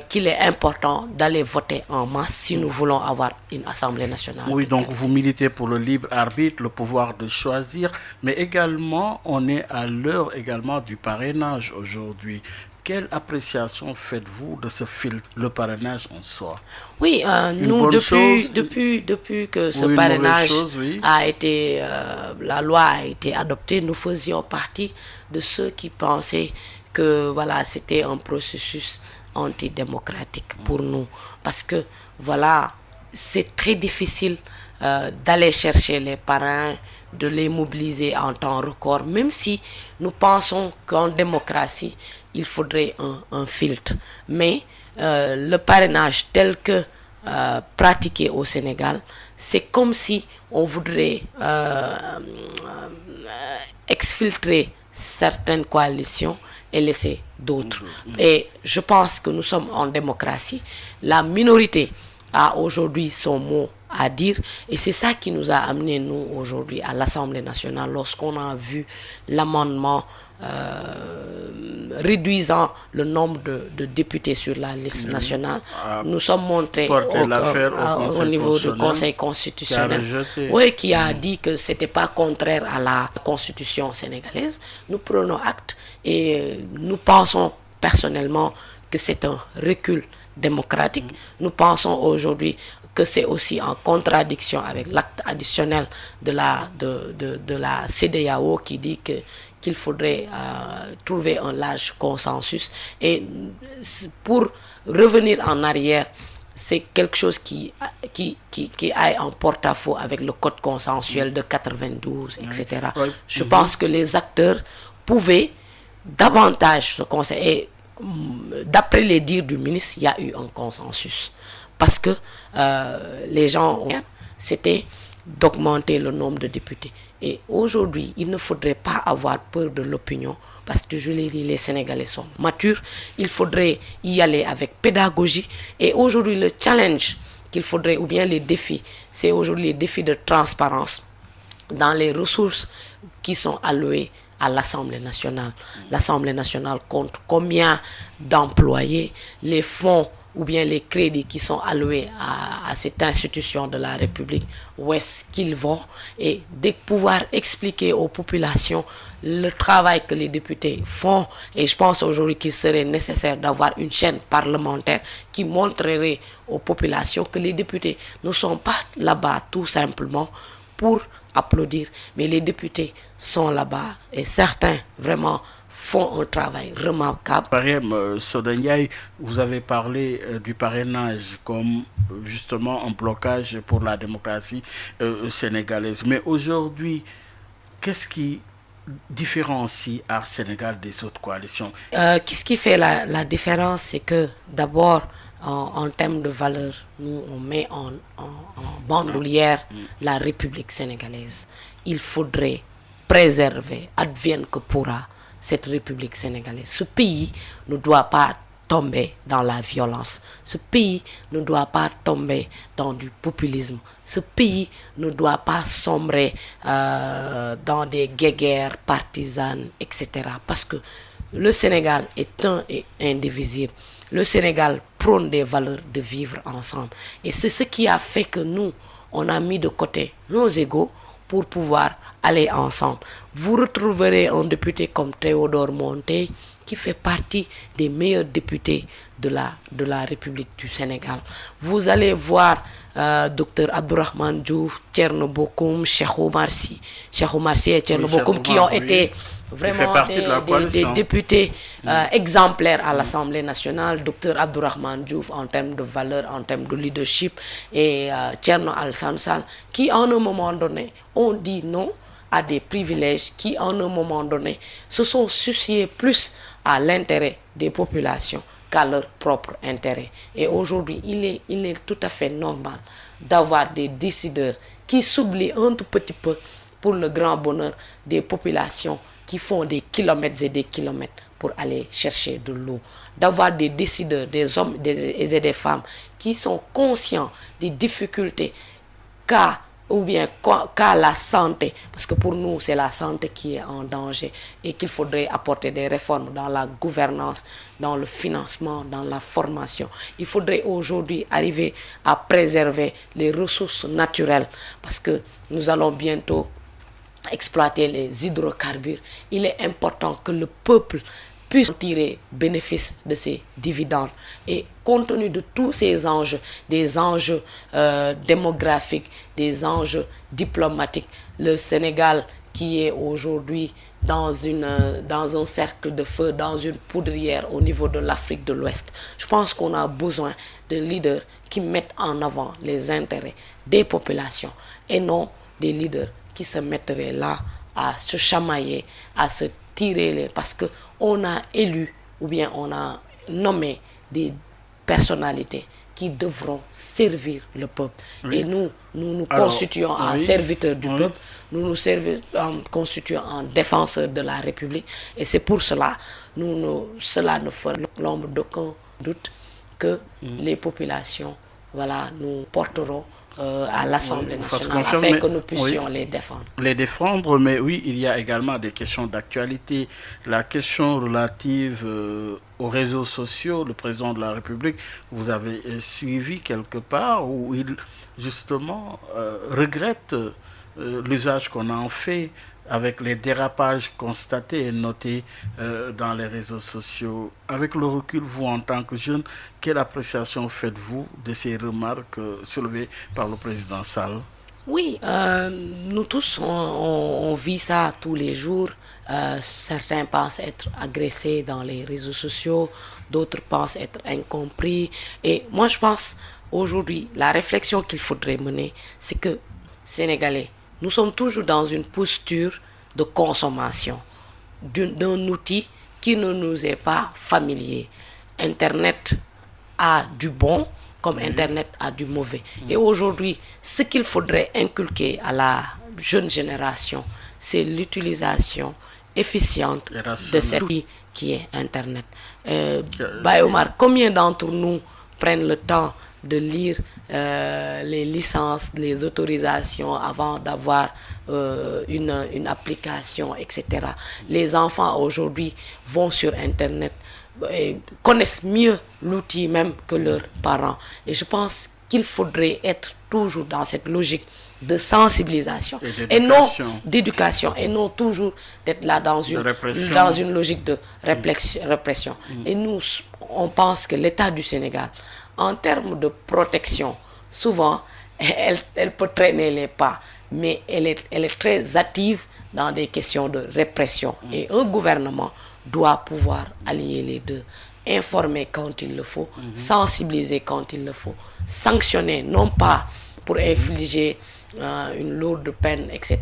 B: qu'il est important d'aller voter en masse si nous voulons avoir une Assemblée nationale.
A: Oui, donc vous militez pour le libre arbitre, le pouvoir de choisir, mais également on est à l'heure également du parrainage aujourd'hui. Quelle appréciation faites-vous de ce filtre, le parrainage en soi?
B: Oui, nous, depuis que ce parrainage a été, la loi a été adoptée, nous faisions partie de ceux qui pensaient que voilà, c'était un processus antidémocratique pour nous. Parce que voilà, c'est très difficile d'aller chercher les parrains, de les mobiliser en temps record, même si nous pensons qu'en démocratie, il faudrait un filtre. Mais le parrainage tel que pratiqué au Sénégal, c'est comme si on voudrait exfiltrer certaines coalitions et laisser d'autres. Et je pense que nous sommes en démocratie. La minorité a aujourd'hui son mot à dire et c'est ça qui nous a amené nous aujourd'hui à l'Assemblée nationale lorsqu'on a vu l'amendement réduisant le nombre de députés sur la liste nationale. Nous sommes montrés au niveau du Conseil constitutionnel, qui a dit que ce n'était pas contraire à la Constitution sénégalaise. Nous prenons acte et nous pensons personnellement que c'est un recul démocratique. Nous pensons aujourd'hui que c'est aussi en contradiction avec l'acte additionnel de la CEDEAO qui dit qu'il faudrait trouver un large consensus. Et pour revenir en arrière, c'est quelque chose qui aille en porte-à-faux avec le code consensuel de 92, etc. Je pense que les acteurs pouvaient davantage se conseiller. Et d'après les dires du ministre, il y a eu un consensus. Parce que les gens, c'était d'augmenter le nombre de députés. Et aujourd'hui, il ne faudrait pas avoir peur de l'opinion, parce que je l'ai dit, les Sénégalais sont matures. Il faudrait y aller avec pédagogie. Et aujourd'hui, le challenge qu'il faudrait, ou bien les défis, c'est aujourd'hui les défis de transparence dans les ressources qui sont allouées à l'Assemblée nationale. L'Assemblée nationale compte combien d'employés, les fonds ou bien les crédits qui sont alloués à cette institution de la République, où est-ce qu'ils vont, et de pouvoir expliquer aux populations le travail que les députés font. Et je pense aujourd'hui qu'il serait nécessaire d'avoir une chaîne parlementaire qui montrerait aux populations que les députés ne sont pas là-bas tout simplement pour applaudir, mais les députés sont là-bas et certains vraiment font un travail remarquable.
A: Marième Soda Ndiaye, vous avez parlé du parrainage comme justement un blocage pour la démocratie sénégalaise. Mais aujourd'hui, qu'est-ce qui différencie Art Sénégal des autres coalitions?
B: Qu'est-ce qui fait la différence? C'est que d'abord, en termes de valeur, nous on met en bandoulière la République sénégalaise. Il faudrait préserver, advienne que pourra, cette République sénégalaise. Ce pays ne doit pas tomber dans la violence. Ce pays ne doit pas tomber dans du populisme. Ce pays ne doit pas sombrer dans des guéguerres partisanes, etc. Parce que le Sénégal est un et indivisible. Le Sénégal prône des valeurs de vivre ensemble. Et c'est ce qui a fait que nous, on a mis de côté nos égos pour pouvoir aller ensemble. Vous retrouverez un député comme Théodore Monteil qui fait partie des meilleurs députés de la République du Sénégal. Vous allez voir Dr Abdourahmane Diouf, Thierno Bocoum, Cheikh Oumar Sy et Thierno Bocoum qui ont été vraiment des députés exemplaires à l'Assemblée nationale. Dr Abdourahmane Diouf en termes de valeur, en termes de leadership, et Thierno Alassane Sall qui en un moment donné ont dit non à des privilèges, qui en un moment donné se sont souciés plus à l'intérêt des populations qu'à leur propre intérêt. Et aujourd'hui, il est tout à fait normal d'avoir des décideurs qui s'oublient un tout petit peu pour le grand bonheur des populations qui font des kilomètres et des kilomètres pour aller chercher de l'eau. D'avoir des décideurs, des hommes et des femmes qui sont conscients des difficultés qu'a la santé, parce que pour nous c'est la santé qui est en danger et qu'il faudrait apporter des réformes dans la gouvernance, dans le financement, dans la formation. Il faudrait aujourd'hui arriver à préserver les ressources naturelles parce que nous allons bientôt exploiter les hydrocarbures. Il est important que le peuple puisse tirer bénéfice de ces dividendes. Et compte tenu de tous ces enjeux, des enjeux démographiques, des enjeux diplomatiques, le Sénégal qui est aujourd'hui dans un cercle de feu, dans une poudrière au niveau de l'Afrique de l'Ouest. Je pense qu'on a besoin de leaders qui mettent en avant les intérêts des populations et non des leaders qui se mettraient là à se chamailler, à se tirer les... Parce qu'on a élu ou bien on a nommé des personnalités qui devront servir le peuple. Oui. Et nous constituons en serviteurs du peuple, nous constituons en défenseurs de la République. Et c'est pour cela, cela ne fera l'ombre d'aucun doute que les populations, voilà, nous porteront à l'Assemblée nationale afin que nous puissions les défendre.
A: Les défendre, mais oui, il y a également des questions d'actualité. La question relative aux réseaux sociaux, le président de la République, vous avez suivi quelque part où il, justement, regrette l'usage qu'on en fait avec les dérapages constatés et notés dans les réseaux sociaux. Avec le recul, vous, en tant que jeune, quelle appréciation faites-vous de ces remarques soulevées par le président Sall?
B: Oui, nous tous, on vit ça tous les jours. Certains pensent être agressés dans les réseaux sociaux, d'autres pensent être incompris. Et moi, je pense, aujourd'hui, la réflexion qu'il faudrait mener, c'est que, Sénégalais, nous sommes toujours dans une posture de consommation d'un outil qui ne nous est pas familier. Internet a du bon comme Internet a du mauvais. Et aujourd'hui, ce qu'il faudrait inculquer à la jeune génération, c'est l'utilisation efficiente de cet outil qui est Internet. Omar, combien d'entre nous prennent le temps de lire les licences, les autorisations avant d'avoir une application, etc. Les enfants aujourd'hui vont sur Internet, connaissent mieux l'outil même que leurs parents. Et je pense qu'il faudrait être toujours dans cette logique de sensibilisation et non d'éducation et non toujours d'être là dans une logique de répression. Et nous, on pense que l'État du Sénégal, en termes de protection, souvent, elle peut traîner les pas, mais elle est très active dans des questions de répression. Et un gouvernement doit pouvoir allier les deux, informer quand il le faut, sensibiliser quand il le faut, sanctionner, non pas pour infliger une lourde peine, etc.,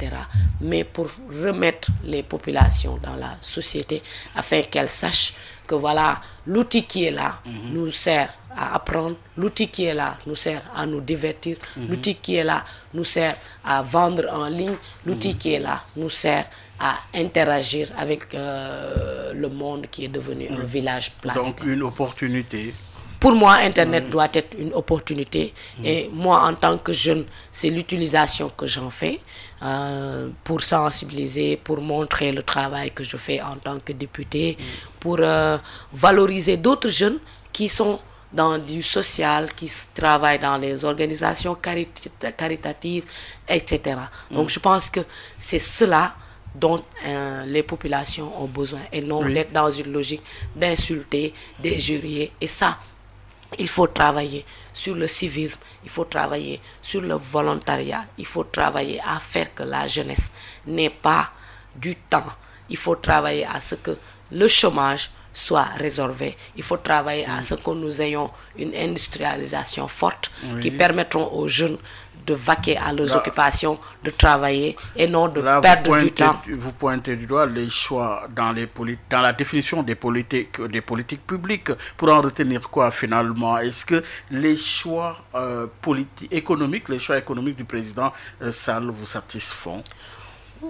B: mais pour remettre les populations dans la société afin qu'elles sachent que voilà, l'outil qui est là nous sert à apprendre, l'outil qui est là nous sert à nous divertir, l'outil qui est là nous sert à vendre en ligne, l'outil qui est là nous sert à interagir avec le monde qui est devenu un village planétaire.
A: Donc une opportunité.
B: Pour moi, Internet doit être une opportunité. Et moi, en tant que jeune, c'est l'utilisation que j'en fais pour sensibiliser, pour montrer le travail que je fais en tant que député, pour valoriser d'autres jeunes qui sont dans du social, qui travaillent dans les organisations caritatives, etc. Donc, je pense que c'est cela dont les populations ont besoin et non d'être dans une logique d'insulter, d'injurier. Et ça, il faut travailler sur le civisme, il faut travailler sur le volontariat, il faut travailler à faire que la jeunesse n'ait pas du temps. Il faut travailler à ce que le chômage soit résolvé. Il faut travailler à ce que nous ayons une industrialisation forte qui permettront aux jeunes de vaquer à leurs occupations, de travailler et non de perdre du temps.
A: Vous pointez du doigt les choix dans la définition des politiques publiques. Pour en retenir quoi finalement? Est-ce que les choix économiques du président Sall vous satisfont?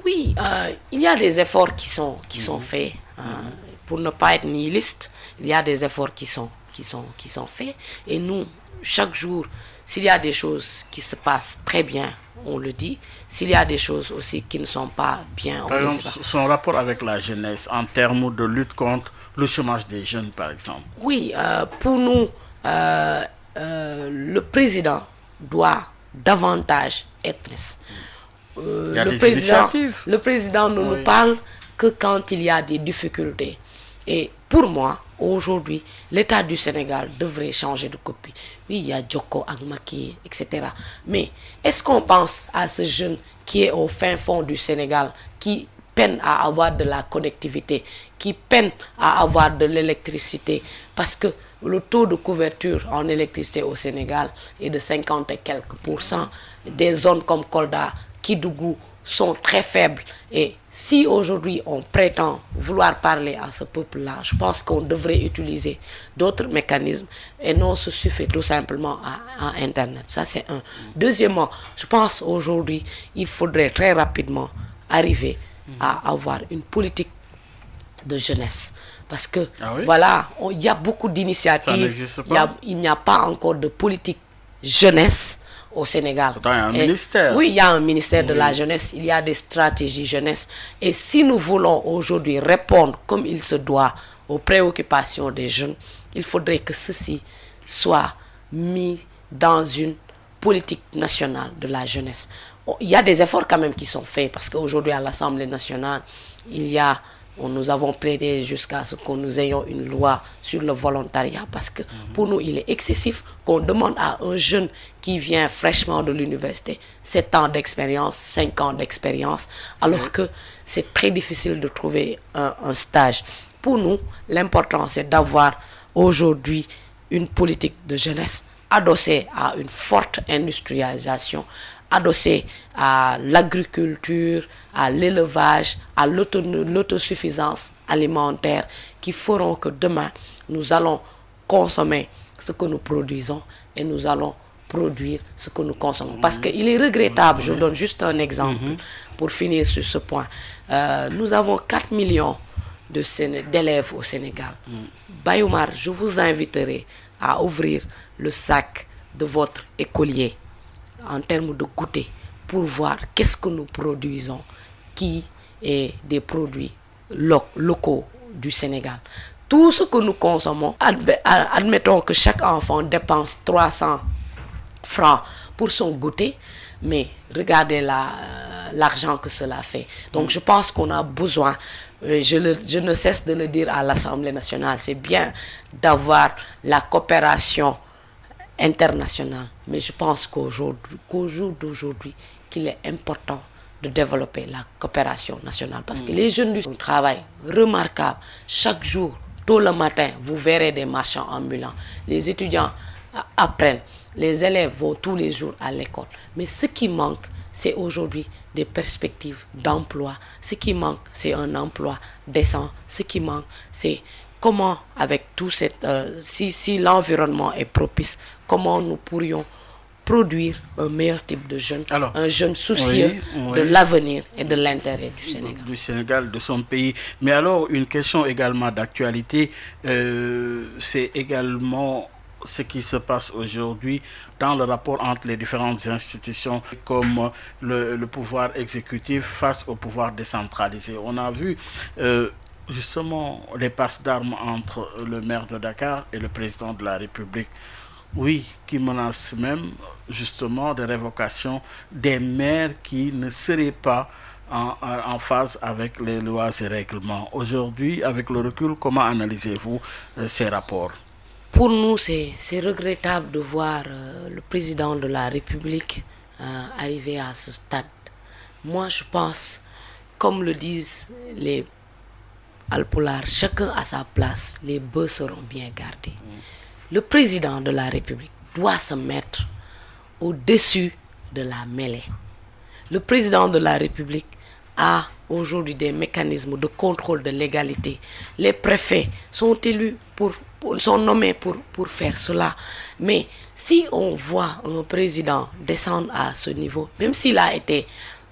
B: Oui, il y a des efforts qui sont faits. Pour ne pas être nihiliste, il y a des efforts qui sont faits. Et nous, chaque jour, s'il y a des choses qui se passent très bien, on le dit. S'il y a des choses aussi qui ne sont pas bien, on le dit.
A: Son rapport avec la jeunesse en termes de lutte contre le chômage des jeunes, par exemple.
B: Oui, pour nous, le président doit davantage être... Le président ne nous parle que quand il y a des difficultés. Et pour moi, aujourd'hui, l'État du Sénégal devrait changer de copie. Oui, il y a Djoko, Agmaki, etc. Mais est-ce qu'on pense à ce jeune qui est au fin fond du Sénégal, qui peine à avoir de la connectivité, qui peine à avoir de l'électricité, parce que le taux de couverture en électricité au Sénégal est de 50 et quelques %. Des zones comme Kolda, Kidougou sont très faibles. Et si aujourd'hui on prétend vouloir parler à ce peuple-là, je pense qu'on devrait utiliser d'autres mécanismes et non se suffire tout simplement à Internet. Ça, c'est un. Deuxièmement, je pense aujourd'hui il faudrait très rapidement arriver à avoir une politique de jeunesse. Parce que, voilà, il y a beaucoup d'initiatives. Il n'y a pas encore de politique jeunesse au Sénégal.
A: Pourtant, il y a un ministère.
B: Oui, il y a un ministère de la jeunesse. Il y a des stratégies jeunesse. Et si nous voulons aujourd'hui répondre comme il se doit aux préoccupations des jeunes, il faudrait que ceci soit mis dans une politique nationale de la jeunesse. Il y a des efforts quand même qui sont faits parce qu'aujourd'hui à l'Assemblée nationale, nous avons plaidé jusqu'à ce que nous ayons une loi sur le volontariat parce que pour nous, il est excessif qu'on demande à un jeune qui vient fraîchement de l'université 7 ans d'expérience, 5 ans d'expérience, alors que c'est très difficile de trouver un stage. Pour nous, l'important, c'est d'avoir aujourd'hui une politique de jeunesse adossée à une forte industrialisation, adossé à l'agriculture, à l'élevage, à l'autosuffisance alimentaire qui feront que demain, nous allons consommer ce que nous produisons et nous allons produire ce que nous consommons. Parce qu'il est regrettable, je donne juste un exemple pour finir sur ce point. Nous avons 4 millions d'élèves au Sénégal. Bayoumar, je vous inviterai à ouvrir le sac de votre écolier en termes de goûter pour voir qu'est-ce que nous produisons qui est des produits locaux du Sénégal. Tout ce que nous consommons, admettons que chaque enfant dépense 300 francs pour son goûter, mais regardez l'argent que cela fait. Donc je pense qu'on a besoin, je ne cesse de le dire à l'Assemblée nationale, c'est bien d'avoir la coopération internationale, mais je pense qu'au jour d'aujourd'hui, qu'il est important de développer la coopération nationale parce que les jeunes font un travail remarquable. Chaque jour, tôt le matin, vous verrez des marchands ambulants. Les étudiants apprennent, les élèves vont tous les jours à l'école. Mais ce qui manque, c'est aujourd'hui des perspectives d'emploi. Ce qui manque, c'est un emploi décent. Ce qui manque, c'est comment, avec tout cette, si l'environnement est propice, comment nous pourrions produire un meilleur type de jeune, un jeune soucieux de l'avenir et de l'intérêt du Sénégal.
A: Du Sénégal, de son pays. Mais alors, une question également d'actualité, c'est également ce qui se passe aujourd'hui dans le rapport entre les différentes institutions comme le pouvoir exécutif face au pouvoir décentralisé. On a vu justement les passes d'armes entre le maire de Dakar et le président de la République. Oui, qui menacent même justement de révocation des maires qui ne seraient pas en phase avec les lois et règlements. Aujourd'hui, avec le recul, comment analysez-vous ces rapports?
B: Pour nous, c'est regrettable de voir le président de la République arriver à ce stade. Moi, je pense, comme le disent les Alpulaar, chacun à sa place, les bœufs seront bien gardés. Le président de la République doit se mettre au-dessus de la mêlée. Le président de la République a aujourd'hui des mécanismes de contrôle de légalité. Les préfets sont élus sont nommés pour faire cela. Mais si on voit un président descendre à ce niveau, même s'il a été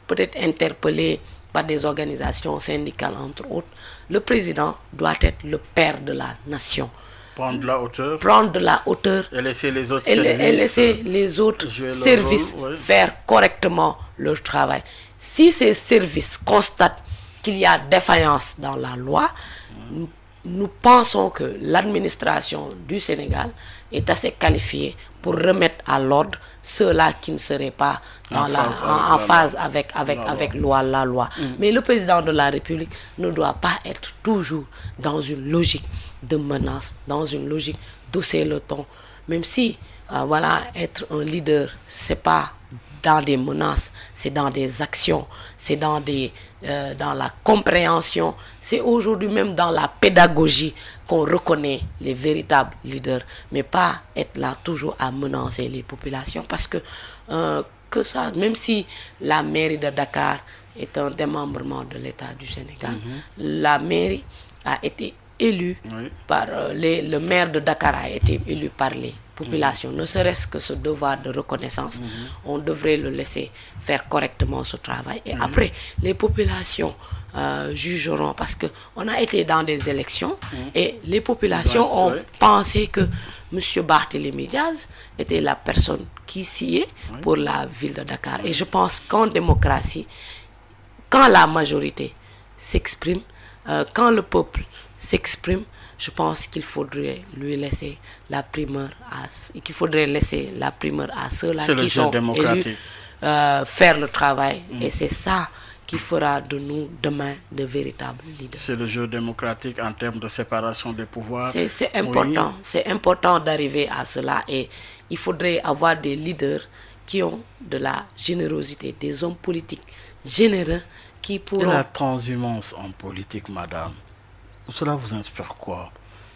B: peut-être interpellé par des organisations syndicales, entre autres, le président doit être le père de la nation.
A: Prendre de la hauteur.
B: Prendre de la hauteur.
A: Et laisser les autres
B: services faire correctement leur travail. Si ces services constatent qu'il y a défaillance dans la loi, nous pensons que l'administration du Sénégal est assez qualifiée pour remettre remettre à l'ordre ceux-là qui ne seraient pas en phase avec la loi. Mais le président de la République ne doit pas être toujours dans une logique de menace, dans une logique d'hausser le ton. Même si, être un leader, c'est pas dans des menaces, c'est dans des actions, c'est dans la compréhension, c'est aujourd'hui même dans la pédagogie qu'on reconnaît les véritables leaders, mais pas être là toujours à menacer les populations, parce que même si la mairie de Dakar est un démembrement de l'État du Sénégal, la mairie a été élue par le maire de Dakar a été élu par les populations, ne serait-ce que ce devoir de reconnaissance, on devrait le laisser faire correctement ce travail. Et après, les populations jugeront, parce qu'on a été dans des élections et les populations ont pensé que M. Barthélémy Diaz était la personne qui sied pour la ville de Dakar. Et je pense qu'en démocratie, quand la majorité s'exprime, quand le peuple s'exprime, je pense qu'il faudrait lui laisser la primeur à ceux-là qui sont élus faire le travail. Et c'est ça qui fera de nous demain de véritables leaders.
A: C'est le jeu démocratique en termes de séparation des pouvoirs.
B: C'est important. C'est important d'arriver à cela. Et il faudrait avoir des leaders qui ont de la générosité, des hommes politiques généreux qui pourront...
A: Et la transhumance en politique, madame, cela vous inspire quoi?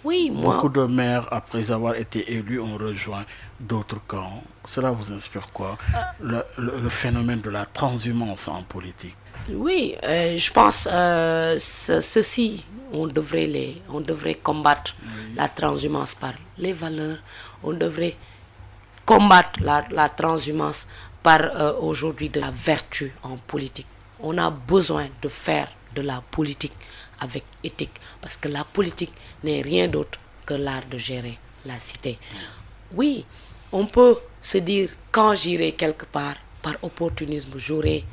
B: Oui, moi...
A: Beaucoup de maires, après avoir été élus, ont rejoint d'autres camps. Cela vous inspire quoi? Le phénomène de la transhumance en politique.
B: Oui, je pense ceci, on devrait combattre la transhumance par les valeurs. On devrait combattre la transhumance par aujourd'hui de la vertu en politique. On a besoin de faire de la politique avec éthique, parce que la politique n'est rien d'autre que l'art de gérer la cité. Oui, on peut se dire, quand j'irai quelque part, par opportunisme, j'aurai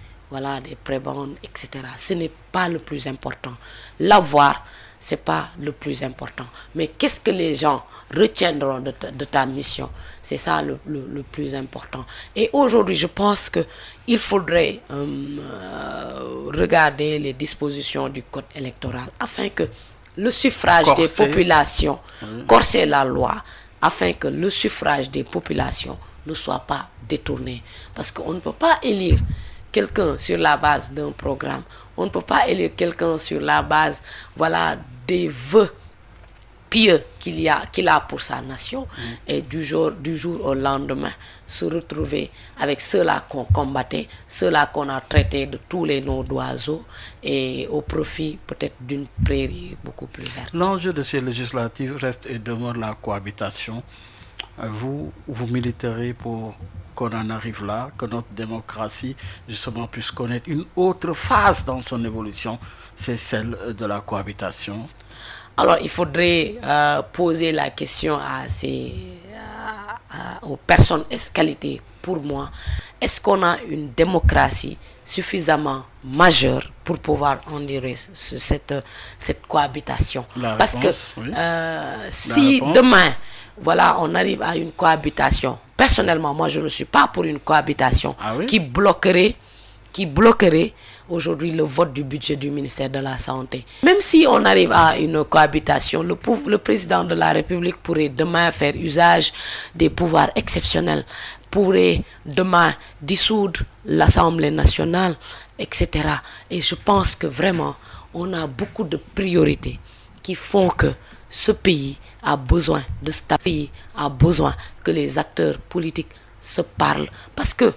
B: des prébendes, etc. Ce n'est pas le plus important. L'avoir, ce n'est pas le plus important. Mais qu'est-ce que les gens retiendront de ta mission? C'est ça le plus important. Et aujourd'hui, je pense qu'il faudrait regarder les dispositions du code électoral afin que le suffrage des populations, corser la loi, afin que le suffrage des populations ne soit pas détourné. Parce qu'on ne peut pas élire quelqu'un sur la base d'un programme. On ne peut pas élire quelqu'un sur la base des vœux pieux qu'il a pour sa nation, et du jour au lendemain se retrouver avec ceux-là qu'on combattait, ceux-là qu'on a traités de tous les noms d'oiseaux, et au profit peut-être d'une prairie beaucoup plus verte.
A: L'enjeu de ces législatives reste et demeure la cohabitation. Vous militerez pour qu'on en arrive là, que notre démocratie justement puisse connaître une autre phase dans son évolution, c'est celle de la cohabitation.
B: Alors il faudrait poser la question aux personnes escalitées. Pour moi, est-ce qu'on a une démocratie suffisamment majeure pour pouvoir endurer cette cohabitation? Parce que si demain, on arrive à une cohabitation, personnellement, moi je ne suis pas pour une cohabitation qui bloquerait aujourd'hui le vote du budget du ministère de la Santé. Même si on arrive à une cohabitation, le président de la République pourrait demain faire usage des pouvoirs exceptionnels, pourrait demain dissoudre l'Assemblée nationale, etc. Et je pense que vraiment, on a beaucoup de priorités qui font que ce pays a besoin de stabilité, a besoin que les acteurs politiques se parlent. Parce que,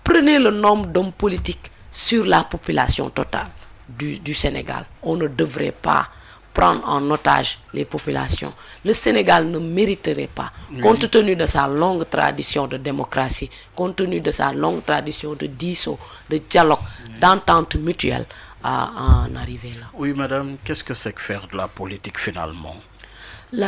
B: prenez le nombre d'hommes politiques sur la population totale du Sénégal. On ne devrait pas prendre en otage les populations. Le Sénégal ne mériterait pas, compte tenu de sa longue tradition de démocratie, compte tenu de sa longue tradition de dialogue, de dialogue, d'entente mutuelle, à en arriver là.
A: Oui, madame, qu'est-ce que c'est que faire de la politique finalement?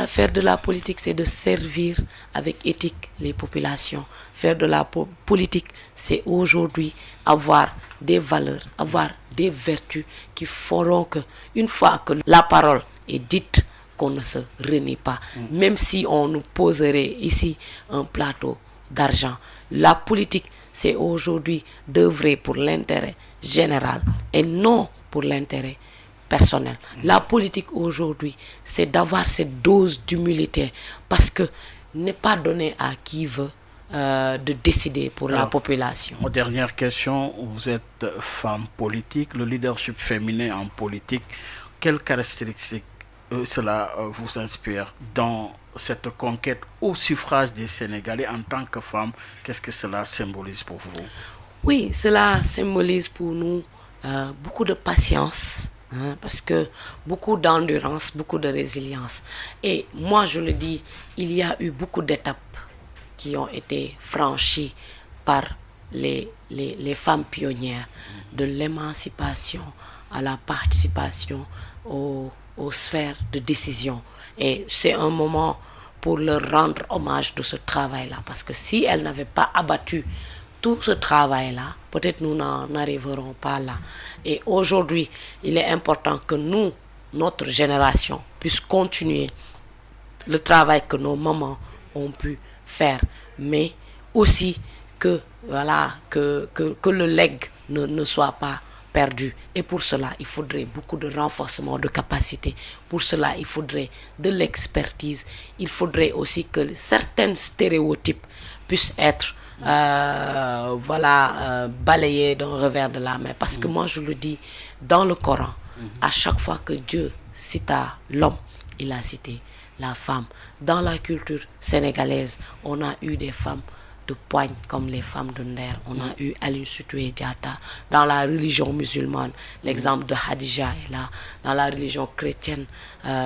B: Faire de la politique, c'est de servir avec éthique les populations. Faire de la politique, c'est aujourd'hui avoir des valeurs, avoir des vertus qui feront que, une fois que la parole est dite, qu'on ne se renie pas. Même si on nous poserait ici un plateau d'argent. La politique, c'est aujourd'hui d'œuvrer pour l'intérêt général et non pour l'intérêt personnel. La politique aujourd'hui, c'est d'avoir cette dose d'humilité parce que n'est pas donné à qui veut de décider pour la population.
A: Dernière question, vous êtes femme politique, le leadership féminin en politique, quelles caractéristiques cela vous inspire dans cette conquête au suffrage des Sénégalais en tant que femme? Qu'est-ce que cela symbolise pour vous?
B: Oui, cela symbolise pour nous beaucoup de patience, parce que beaucoup d'endurance, beaucoup de résilience. Et moi, je le dis, il y a eu beaucoup d'étapes qui ont été franchies par les femmes pionnières, de l'émancipation à la participation aux sphères de décision. Et c'est un moment pour leur rendre hommage de ce travail-là, parce que si elles n'avaient pas abattu tout ce travail-là, peut-être nous n'en arriverons pas là. Et aujourd'hui, il est important que nous, notre génération, puisse continuer le travail que nos mamans ont pu faire, mais aussi que, voilà, que le legs ne soit pas perdu. Et pour cela, il faudrait beaucoup de renforcement de capacité. Pour cela, il faudrait de l'expertise. Il faudrait aussi que certains stéréotypes puissent être balayés d'un revers de la main. Parce que moi, je le dis, dans le Coran, à chaque fois que Dieu cita l'homme, il a cité la femme. Dans la culture sénégalaise, on a eu des femmes de poigne comme les femmes de Nder. On a eu Aline Sitoé Diatta. Dans la religion musulmane, l'exemple de Hadija est là. Dans la religion chrétienne,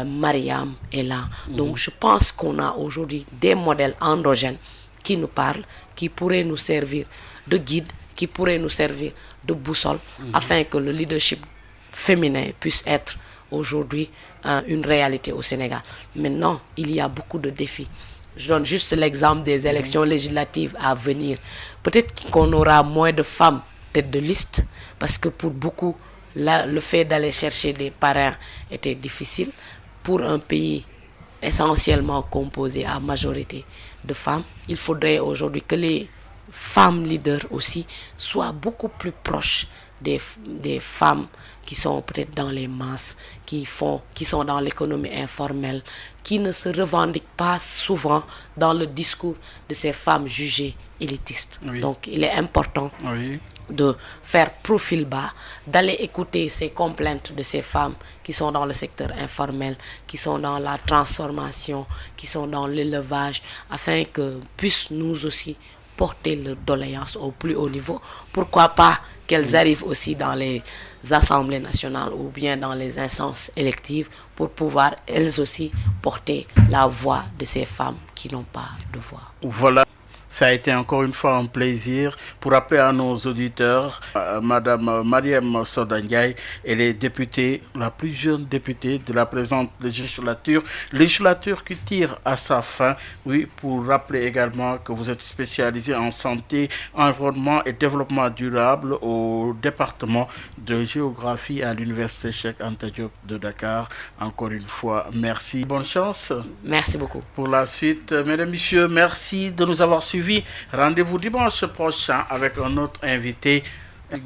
B: Mariam est là. Donc je pense qu'on a aujourd'hui des modèles endogènes qui nous parlent, qui pourraient nous servir de guide, qui pourraient nous servir de boussole, afin que le leadership féminin puisse être aujourd'hui une réalité au Sénégal. Maintenant, il y a beaucoup de défis. Je donne juste l'exemple des élections législatives à venir. Peut-être qu'on aura moins de femmes tête de liste, parce que pour beaucoup, le fait d'aller chercher des parrains était difficile. Pour un pays essentiellement composé à majorité de femmes, il faudrait aujourd'hui que les femmes leaders aussi soient beaucoup plus proches des femmes qui sont peut-être dans les masses, qui sont dans l'économie informelle, qui ne se revendiquent pas souvent dans le discours de ces femmes jugées élitistes. Oui. Donc il est important de faire profil bas, d'aller écouter ces complaintes de ces femmes qui sont dans le secteur informel, qui sont dans la transformation, qui sont dans l'élevage, afin que puissent nous aussi porter leur doléance au plus haut niveau. Pourquoi pas qu'elles arrivent aussi dans les assemblées nationales ou bien dans les instances électives pour pouvoir elles aussi porter la voix de ces femmes qui n'ont pas de voix.
A: Voilà. Ça a été encore une fois un plaisir. Pour rappeler à nos auditeurs, Madame Mariam Soda Ndiaye, elle est députée, la plus jeune députée de la présente législature qui tire à sa fin. Oui, pour rappeler également que vous êtes spécialisée en santé, environnement et développement durable au département de géographie à l'Université Cheikh Anta Diop de Dakar. Encore une fois, merci. Bonne chance.
B: Merci beaucoup.
A: Pour la suite, mesdames, messieurs, merci de nous avoir suivis. Rendez-vous dimanche prochain avec un autre invité.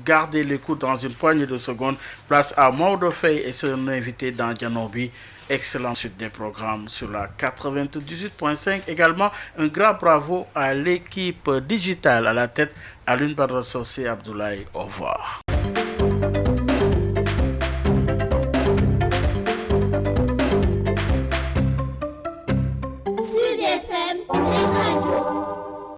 A: Gardez l'écoute dans une poignée de secondes. Place à Maodo Faye et son invité dans Dianobi. Excellente suite des programmes sur la 98.5. Également, un grand bravo à l'équipe digitale à la tête, Alioune Badara Socé Abdoulaye. Au revoir.